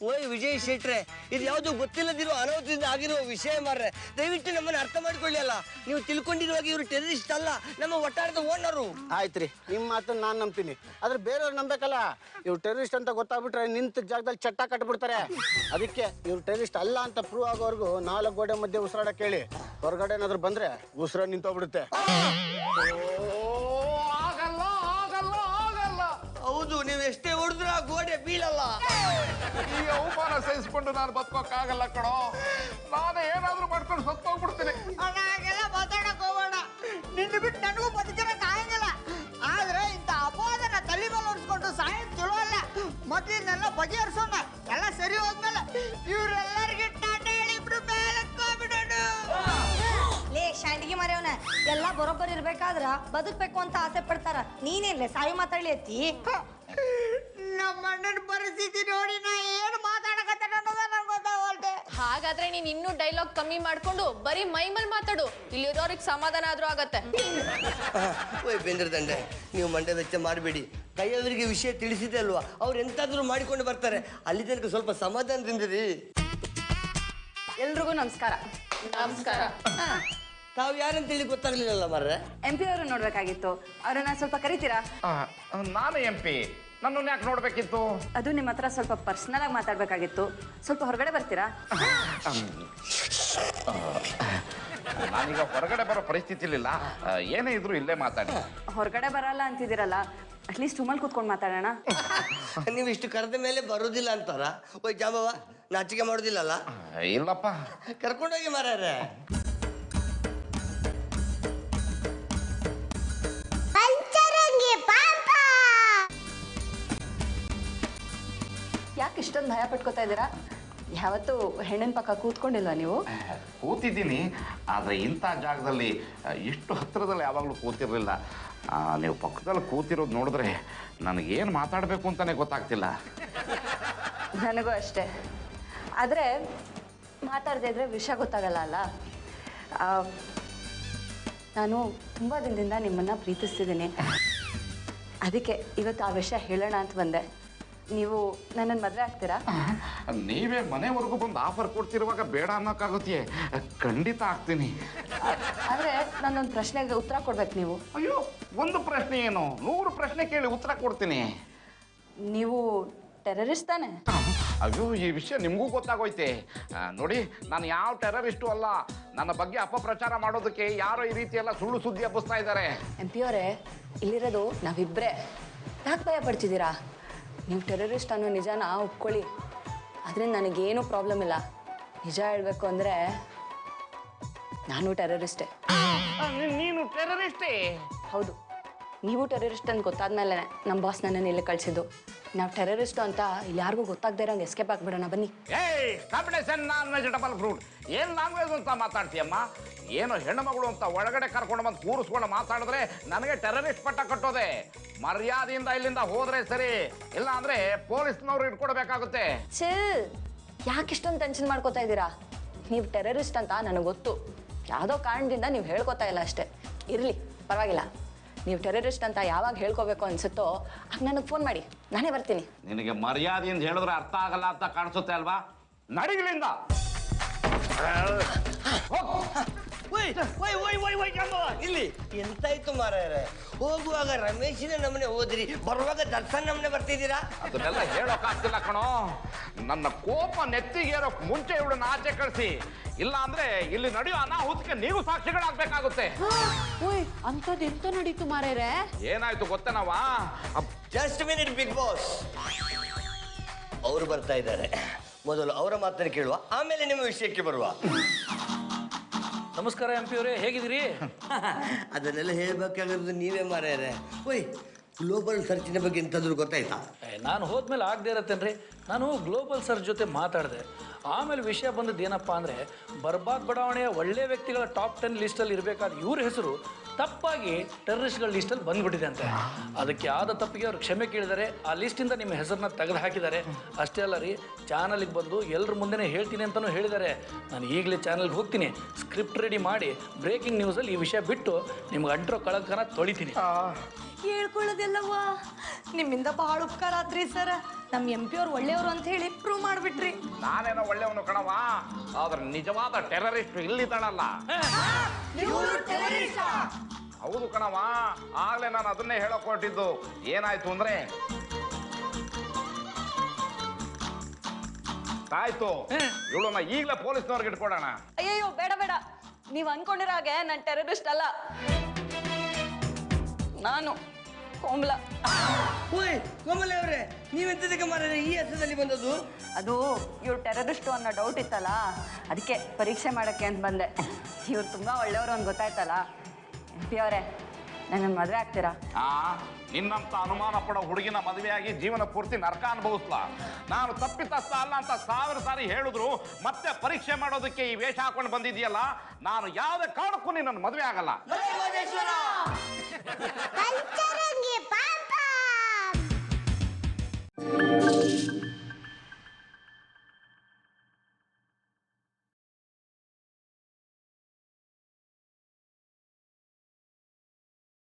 C: ಓಯ್ ವಿಜಯ್ ಶೆಟ್ರೆ, ಇದು ಯಾವುದು ಗೊತ್ತಿಲ್ಲದಿರೋ ಅನಾಹುತದಿಂದ ಆಗಿರುವ ವಿಷಯ ಮಾರ್ರೆ. ದಯವಿಟ್ಟು ನಮ್ಮನ್ನು ಅರ್ಥ ಮಾಡ್ಕೊಳ್ಳಿ. ಅಲ್ಲ, ನೀವು ತಿಳ್ಕೊಂಡಿರುವಾಗ ಇವರು ಟೆರರಿಸ್ಟ್ ಅಲ್ಲ, ನಮ್ಮ ಒಟ್ಟಾರದ ಓನರು.
I: ಆಯ್ತ್ರಿ, ನಿಮ್ಮ ಮಾತನ್ನ ನಾನು ನಂಬ್ತೀನಿ. ಆದ್ರೆ ಬೇರೆಯವ್ರು ನಂಬೇಕಲ್ಲ. ಇವ್ರು ಟೆರರಿಸ್ಟ್ ಅಂತ ಗೊತ್ತಾಗ್ಬಿಟ್ರೆ ನಿಂತ ಜಾಗದಲ್ಲಿ ಚಟ್ಟ ಕಟ್ಬಿಡ್ತಾರೆ. ಅದಕ್ಕೆ ಇವ್ರು ಟೆರರಿಸ್ಟ್ ಅಲ್ಲ ಅಂತ ಪ್ರೂವ್ ಆಗೋವರೆಗೂ 4 ಗೋಡೆ ಮಧ್ಯೆ ಉಸಿರಾಡಕ್ಕೆ ಹೇಳಿ. ಹೊರಗಡೆ ಏನಾದ್ರು ಬಂದ್ರೆ ಉಸಿರ ನಿಂತೋಗ್ಬಿಡುತ್ತೆ.
C: ಹೌದು, ನೀವು ಎಷ್ಟೇ ಹೊಡೆದ್ರು ಆ ಗೋಡೆ ಬೀಳಲ್ಲ.
B: ಈ ಅವಮಾನ ಸಹಿಸ್ಕೊಂಡು ನಾನು ಬದುಕೋಕ್ಕಾಗಲ್ಲ ಕಣೋ. ನಾನು ಏನಾದ್ರೂ ಮಾಡ್ಕೊಂಡು ಸತ್ತೋಗ್ಬಿಡ್ತೀನಿ.
G: ಹಾಗೆಲ್ಲ ಮಾತಾಡಕ್ ಹೋಗೋಣ. ನಿನ್ನ ಬಿಟ್ಟು ನನಗೂ ಬದುಕಿರಕ್ ಆಗಂಗಿಲ್ಲ. ಆದ್ರೆ ಇಂಥ ಅಪವಾದನ ತಲೆ ಮೇಲೆ ಹೊಡ್ಸ್ಕೊಂಡು ಸಾಯೋದು ಚಲೋ ಅಲ್ಲ. ಮೊದ್ಲಿನೆಲ್ಲ ಬಗೆಹರಿಸೋಣ. ಎಲ್ಲ ಸರಿ ಹೋದ್ಮೇಲೆ ಇವ್ರೆಲ್ಲರಿಗೆ ಟಾಟಾ ಹೇಳಿ ಇಬ್ರು ಮೇಲಕ್ಕೋಗ್ಬಿಡೋಣ.
F: ಲೇ ಶಾಂಡಿಗೆ ಮರೆಯವನ, ಎಲ್ಲ ಬರೋಬ್ಬರ್ ಇರ್ಬೇಕಾದ್ರ ಬದುಕ್ಬೇಕು ಅಂತ ಆಸೆ ಪಡ್ತಾರ. ನೀನೇನ್ಲೆ ಸಾಯಿ ಮಾತಾಡ್ಲಿ ಅತ್ತಿ?
G: ನಮ್ಮ ಅಣ್ಣನ ಪರಿಸ್ಥಿತಿ ನೋಡಿ ನಾ ಏನು ಮಾತಾಡಕತ್ತೇನೆ ಅನ್ನೋದ ನಂಗೆ ಗೊತ್ತಾಗಲ್ದೆ.
E: ಹಾಗಾದ್ರೆ ನೀನ್ ಇನ್ನೂ ಡೈಲಾಗ್ ಕಮ್ಮಿ ಮಾಡ್ಕೊಂಡು ಬರೀ ಮೈಮೇಲ್ ಮಾತಾಡು. ಇಲ್ಲಿರೋರಿಗೆ ಸಮಾಧಾನ ಆದ್ರೂ ಆಗತ್ತೆ.
C: ಓಯ್ ಬೆಂದ್ರದಂಡೆ, ನೀವು ಮಂಡ್ಯ ವೆಚ್ಚ ಮಾಡಬೇಡಿ. ಕೈಯವರಿಗೆ ವಿಷಯ ತಿಳಿಸಿದೆ ಅಲ್ವಾ, ಅವ್ರು ಎಂತಾದ್ರೂ ಮಾಡಿಕೊಂಡು ಬರ್ತಾರೆ. ಅಲ್ಲಿ ತನಕ ಸ್ವಲ್ಪ ಸಮಾಧಾನದಿಂದಿರಿ.
D: ಎಲ್ರಿಗೂ ನಮಸ್ಕಾರ.
E: ನಮಸ್ಕಾರ.
C: ತಾವು ಯಾರಂತ ಹೇಳಿ ಗೊತ್ತಾಗ್ಲಿಲ್ಲಲ್ಲ ಮಾರ್ರೆ.
D: MP ಅವರು ನೋಡ್ಬೇಕಾಗಿತ್ತು. ಅವ್ರನ್ನ ಸ್ವಲ್ಪ ಕರಿತೀರಾ?
B: ನಾನು MP, ನನ್ನನ್ನು ಯಾಕೆ ನೋಡ್ಬೇಕಿತ್ತು?
D: ಅದು ನಿಮ್ಮ ಹತ್ರ ಸ್ವಲ್ಪ ಪರ್ಸನಲ್ ಆಗಿ ಮಾತಾಡ್ಬೇಕಾಗಿತ್ತು. ಸ್ವಲ್ಪ ಹೊರಗಡೆ ಬರ್ತೀರಾ?
B: ನಾನೀಗ ಹೊರಗಡೆ ಬರೋ ಪರಿಸ್ಥಿತಿಲಿಲ್ಲ. ಏನೇ ಇದ್ರು ಇಲ್ಲೇ ಮಾತಾಡಿ.
D: ಹೊರಗಡೆ ಬರಲ್ಲ ಅಂತಿದ್ದೀರಲ್ಲ, ಅಟ್ಲೀಸ್ಟ್ ರೂಮಲ್ಲಿ ಕೂತ್ಕೊಂಡು ಮಾತಾಡೋಣ.
C: ನೀವು ಇಷ್ಟು ಕರೆದ ಮೇಲೆ ಬರೋದಿಲ್ಲ ಅಂತಾರ? ಓಯ್ ಜಾಂಬವ, ನಾಚಿಕೆ ಮಾಡೋದಿಲ್ಲಲ್ಲ?
B: ಇಲ್ಲಪ್ಪ.
C: ಕರ್ಕೊಂಡೋಗಿ ಮಾರ್ರೆ.
D: ಯಾಕೆ ಇಷ್ಟೊಂದು ಭಯ ಪಟ್ಕೋತಾ ಇದ್ದೀರಾ? ಯಾವತ್ತು ಹೆಣ್ಣಿನ ಪಕ್ಕ ಕೂತ್ಕೊಂಡಿಲ್ವಾ ನೀವು?
B: ಕೂತಿದ್ದೀನಿ, ಆದರೆ ಇಂಥ ಜಾಗದಲ್ಲಿ ಇಷ್ಟು ಹತ್ತಿರದಲ್ಲಿ ಯಾವಾಗಲೂ ಕೂತಿರಲಿಲ್ಲ. ನೀವು ಪಕ್ಕದಲ್ಲಿ ಕೂತಿರೋದು ನೋಡಿದ್ರೆ ನನಗೇನು ಮಾತಾಡಬೇಕು ಅಂತಲೇ ಗೊತ್ತಾಗ್ತಿಲ್ಲ.
D: ನನಗೂ ಅಷ್ಟೇ. ಆದರೆ ಮಾತಾಡದೇ ಇದ್ರೆ ವಿಷಯ ಗೊತ್ತಾಗಲ್ಲ ಅಲ್ಲ. ನಾನು ತುಂಬ ದಿನದಿಂದ ನಿಮ್ಮನ್ನು ಪ್ರೀತಿಸ್ತಿದ್ದೀನಿ. ಅದಕ್ಕೆ ಇವತ್ತು ಆ ವಿಷಯ ಹೇಳೋಣ ಅಂತ ಬಂದೆ. ನೀವು ನನ್ನನ್ನು ಮದುವೆ ಆಗ್ತೀರಾ?
B: ನೀವೇ ಮನೆವರೆಗೂ ಬಂದು ಆಫರ್ ಕೊಡ್ತಿರುವಾಗ ಬೇಡ ಅನ್ನೋಕ್ಕಾಗುತ್ತೆ. ಖಂಡಿತ ಆಗ್ತೀನಿ.
D: ಆದರೆ ನಾನೊಂದು ಪ್ರಶ್ನೆಗೆ ಉತ್ತರ ಕೊಡ್ಬೇಕು ನೀವು.
B: ಅಯ್ಯೋ, ಒಂದು ಪ್ರಶ್ನೆ ಏನು, 100 ಪ್ರಶ್ನೆ ಕೇಳಿ ಉತ್ತರ ಕೊಡ್ತೀನಿ.
D: ನೀವು ಟೆರರಿಸ್ಟ್ ತಾನೆ?
B: ಅಯ್ಯೋ, ಈ ವಿಷಯ ನಿಮಗೂ ಗೊತ್ತಾಗೋಯ್ತೆ. ನೋಡಿ, ನಾನು ಯಾವ ಟೆರರಿಸ್ಟು ಅಲ್ಲ. ನನ್ನ ಬಗ್ಗೆ ಅಪಪ್ರಚಾರ ಮಾಡೋದಕ್ಕೆ ಯಾರೋ ಈ ರೀತಿ ಎಲ್ಲ ಸುಳ್ಳು ಸುದ್ದಿ ಹಬ್ಬಿಸ್ತಾ ಇದ್ದಾರೆ.
D: MP ಅವರೇ, ಇಲ್ಲಿರೋದು ನಾವಿಬ್ಬರೇ. ಯಾಕೆ ಭಯ ಪಡ್ತಿದ್ದೀರಾ? ನೀವು ಟೆರರಿಸ್ಟ್ ಅನ್ನೋ ನಿಜಾನ ಒಪ್ಕೊಳ್ಳಿ. ಅದರಿಂದ ನನಗೇನು ಪ್ರಾಬ್ಲಮ್ ಇಲ್ಲ. ನಿಜ ಹೇಳಬೇಕು ಅಂದರೆ ನಾನು ಟೆರರಿಸ್ಟೇ.
B: ನೀನು ಟೆರರಿಸ್ಟೇ?
D: ಹೌದು, ನೀವು ಟೆರರಿಸ್ಟ್ ಅಂತ ಗೊತ್ತಾದ್ಮೇಲೆ ನಮ್ಮ ಬಾಸ್ ನನ್ನನ್ನು ಇಲ್ಲಿ ಕಳಿಸಿದ್ದು. ನಾವು ಟೆರರಿಸ್ಟು ಅಂತ ಇಲ್ಲಿ ಯಾರಿಗೂ ಗೊತ್ತಾಗದೇ ಇರೋಂಗೆ ಎಸ್ಕೇಪ್ ಆಗಿಬಿಡೋಣ ಬನ್ನಿ.
B: ಕಾಂಪಿಟೇಷನ್ ನಾನ್ ವೆಜಿಟಬಲ್ ಫ್ರೂಟ್. ಏನು ನಾನ್ ವೆಜ್ ಅಂತ ಮಾತಾಡ್ತೀಯಮ್ಮ? ಏನು ಹೆಣ್ಣು ಮಗಳು ಅಂತ ಒಳಗಡೆ ಕರ್ಕೊಂಡು ಬಂದು ಕೂರಿಸ್ಕೊಂಡು ಮಾತಾಡಿದ್ರೆ ನನಗೆ ಟೆರರಿಸ್ಟ್ ಪಟ್ಟ ಕಟ್ಟೋದೆ. ಮರ್ಯಾದೆಯಿಂದ ಇಲ್ಲಿಂದ ಹೋದ್ರೆ ಸರಿ, ಇಲ್ಲ ಅಂದ್ರೆ ಪೊಲೀಸ್ನವ್ರು ಇಟ್ಕೊಡ್ಬೇಕಾಗುತ್ತೆ.
D: ಚಿಲ್, ಯಾಕೆ ಇಷ್ಟೊಂದು ಟೆನ್ಷನ್ ಮಾಡ್ಕೋತಾ ಇದ್ದೀರಾ? ನೀವು ಟೆರರಿಸ್ಟ್ ಅಂತ ನನಗೆ ಗೊತ್ತು. ಯಾವುದೋ ಕಾರಣದಿಂದ ನೀವು ಹೇಳ್ಕೊತಾ ಇಲ್ಲ ಅಷ್ಟೇ. ಇರಲಿ, ಪರವಾಗಿಲ್ಲ. ನೀವು ಟೆರರಿಸ್ಟ್ ಅಂತ ಯಾವಾಗ ಹೇಳ್ಕೋಬೇಕು ಅನ್ಸುತ್ತೋ ಆಗ ನನಗೆ ಫೋನ್ ಮಾಡಿ, ನಾನೇ ಬರ್ತೀನಿ.
B: ನಿನಗೆ ಮರ್ಯಾದೆಯಿಂದ ಹೇಳಿದ್ರೆ ಅರ್ಥ ಆಗಲ್ಲ ಅಂತ ಕಾಣಿಸುತ್ತೆ ಅಲ್ವಾ? ನಡಿಗಳಿಂದ.
C: ಇಲ್ಲಿ ಎಂತಾಯ್ತು ಮಾರಾಯರೆ? ಹೋಗುವಾಗ ರಮೇಶಿನ ನಮ್ಮನೆ ಹೋದ್ರಿ, ಬರುವಾಗ ದರ್ಶನ್ ನಮ್ಮನೆ ಬರ್ತಿದ್ದೀರಾ?
B: ಅದನ್ನೆಲ್ಲ ಹೇಳೋಕ್ಕಾಗ್ತಿಲ್ಲ ಕಣೋ. ನನ್ನ ಕೋಪ ನೆತ್ತಿಗೇರೋಕ್ ಮುಂಚೆ ಇವಳನ್ನ ಆಚೆ ಕಳಿಸಿ, ಇಲ್ಲ ಅಂದ್ರೆ ಇಲ್ಲಿ ನಡೆಯೋ ಅನಾಹುತಕ್ಕೆ ನೀವು ಸಾಕ್ಷಿಗಳಾಗ್ಬೇಕಾಗುತ್ತೆ.
H: ಅಂಥದ್ದು ಎಂತ ನಡೀತು ಮಾರೇರೆ?
B: ಏನಾಯ್ತು ಗೊತ್ತೇನವಾ?
C: ಜಸ್ಟ್ ಮಿನಿಟ್ ಬಿಗ್ ಬಾಸ್, ಅವರು ಬರ್ತಾ ಇದ್ದಾರೆ. ಮೊದಲು ಅವರ ಮಾತನ್ನು ಕೇಳುವ, ಆಮೇಲೆ ನಿಮ್ಮ ವಿಷಯಕ್ಕೆ ಬರುವ.
J: ನಮಸ್ಕಾರ MP ಅವರೇ, ಹೇಗಿದ್ದೀರಿ?
C: ಅದನ್ನೆಲ್ಲ ಹೇಳ್ಬೇಕಾಗಿರೋದು ನೀವೇ ಮಾರಾಯರೆ. ಓಯ್, ಗ್ಲೋಬಲ್ ಸರ್ಚಿನ ಬಗ್ಗೆ ಎಂತಾದ್ರೂ ಗೊತ್ತಾಯ್ತಾ?
J: ನಾನು ಹೋದ್ಮೇಲೆ ಆಗದೆ ಇರತ್ತೇನ್ರಿ. ನಾನು ಗ್ಲೋಬಲ್ ಸರ್ಚ್ ಜೊತೆ ಮಾತಾಡಿದೆ. ಆಮೇಲೆ ವಿಷಯ ಬಂದದ್ದು ಏನಪ್ಪ ಅಂದರೆ, ಬರ್ಬಾದ್ ಬಡಾವಣೆಯ ಒಳ್ಳೆ ವ್ಯಕ್ತಿಗಳ ಟಾಪ್ 10 ಲಿಸ್ಟಲ್ಲಿ ಇರಬೇಕಾದ ಇವ್ರ ಹೆಸರು ತಪ್ಪಾಗಿ ಟೆರರಿಸ್ಟ್ಗಳ ಲಿಸ್ಟಲ್ಲಿ ಬಂದ್ಬಿಟ್ಟಿದೆ ಅಂತೆ. ಅದಕ್ಕೆ ಆದ ತಪ್ಪಿಗೆ ಅವ್ರು ಕ್ಷಮೆ ಕೇಳಿದ್ದಾರೆ. ಆ ಲಿಸ್ಟಿಂದ ನಿಮ್ಮ ಹೆಸರನ್ನ ತೆಗೆದು ಹಾಕಿದ್ದಾರೆ. ಅಷ್ಟೇ ಅಲ್ಲ ರೀ, ಚಾನಲ್ಗೆ ಬಂದು ಎಲ್ಲರ ಮುಂದೆನೇ ಹೇಳ್ತೀನಿ ಅಂತಲೂ ಹೇಳಿದ್ದಾರೆ. ನಾನು ಈಗಲೇ ಚಾನಲ್ಗೆ ಹೋಗ್ತೀನಿ, ಸ್ಕ್ರಿಪ್ಟ್ ರೆಡಿ ಮಾಡಿ ಬ್ರೇಕಿಂಗ್ ನ್ಯೂಸಲ್ಲಿ ಈ ವಿಷಯ ಬಿಟ್ಟು ನಿಮ್ಗೆ ಅಂಟಿರೋ ಕಳಂಕನ ತೊಳಿತೀನಿ.
F: ಹೇಳ್ಕೊಳ್ಳೋದೆಲ್ಲವ್ವ ನಿಮ್ಮಿಂದ ಬಹಳ ಉಪಕಾರ ಆತ್ರಿ ಸರ್. ನಮ್ಮ MP ಅವ್ರು ಒಳ್ಳೆಯವರು ಅಂತ ಹೇಳಿ ಪ್ರೂವ್ ಮಾಡಿಬಿಟ್ರಿ.
B: ನಾನೇನೋ ಒಳ್ಳೆಯವನು ಕಣವ, ಆದ್ರೆ ನಿಜವಾದ ಟೆರರಿಸ್ಟ್ ಇಲ್ಲಿದ್ದಾಳಲ್ಲ. ಹೌದು ಕಣವ, ಆಗ್ಲೇ ನಾನು ಅದನ್ನೇ ಹೇಳಕ್ ಹೊರಟಿದ್ದು. ಏನಾಯ್ತು ಅಂದ್ರೆ, ಆಯ್ತು, ಇವಳನ್ನ ಈಗಲೇ ಪೊಲೀಸ್ನವ್ರಿಗೆ ಇಟ್ಕೊಡೋಣ.
D: ಅಯ್ಯಯ್ಯೋ, ಬೇಡ ಬೇಡ. ನೀವು ಅನ್ಕೊಂಡಿರೋ ಹಾಗೆ ನಾನು ಟೆರರಿಸ್ಟ್ ಅಲ್ಲ. ನಾನು ಕೋಮಲ.
C: ಓಯ್ ಕೋಮಲೆ ಅವರೇ, ನೀವೆಂತದಕ್ಕೆ ಮಾರಾಯರೆ ಈ ಹೆಸರಲ್ಲಿ ಬಂದದ್ದು?
D: ಅದು ಇವ್ರು ಟೆರರಿಸ್ಟು ಅನ್ನೋ ಡೌಟ್ ಇತ್ತಲ್ಲ, ಅದಕ್ಕೆ ಪರೀಕ್ಷೆ ಮಾಡೋಕ್ಕೆ ಅಂತ ಬಂದೆ. ಇವ್ರು ತುಂಬ ಒಳ್ಳೆಯವರು ಅಂತ ಗೊತ್ತಾಯ್ತಲ್ಲ. MP ಅವರೇ, ನನ್ನನ್ನು ಮದುವೆ ಆಗ್ತೀರಾ?
B: ನಿನ್ನಂತ ಅನುಮಾನ ಪಡೋ ಹುಡುಗಿನ ಮದುವೆಯಾಗಿ ಜೀವನ ಪೂರ್ತಿ ನರಕ ಅನುಭವಿಸ್ಲಾ? ನಾನು ತಪ್ಪಿತಸ್ಥ ಅಲ್ಲ ಅಂತ 1000 ಸಾರಿ ಹೇಳಿದ್ರು ಮತ್ತೆ ಪರೀಕ್ಷೆ ಮಾಡೋದಕ್ಕೆ ಈ ವೇಷ ಹಾಕೊಂಡು ಬಂದಿದೆಯಲ್ಲ, ನಾನು ಯಾವುದೇ ಕಾರಣಕ್ಕೂ ನಿನ್ನನ್ನು ಮದುವೆ ಆಗಲ್ಲ.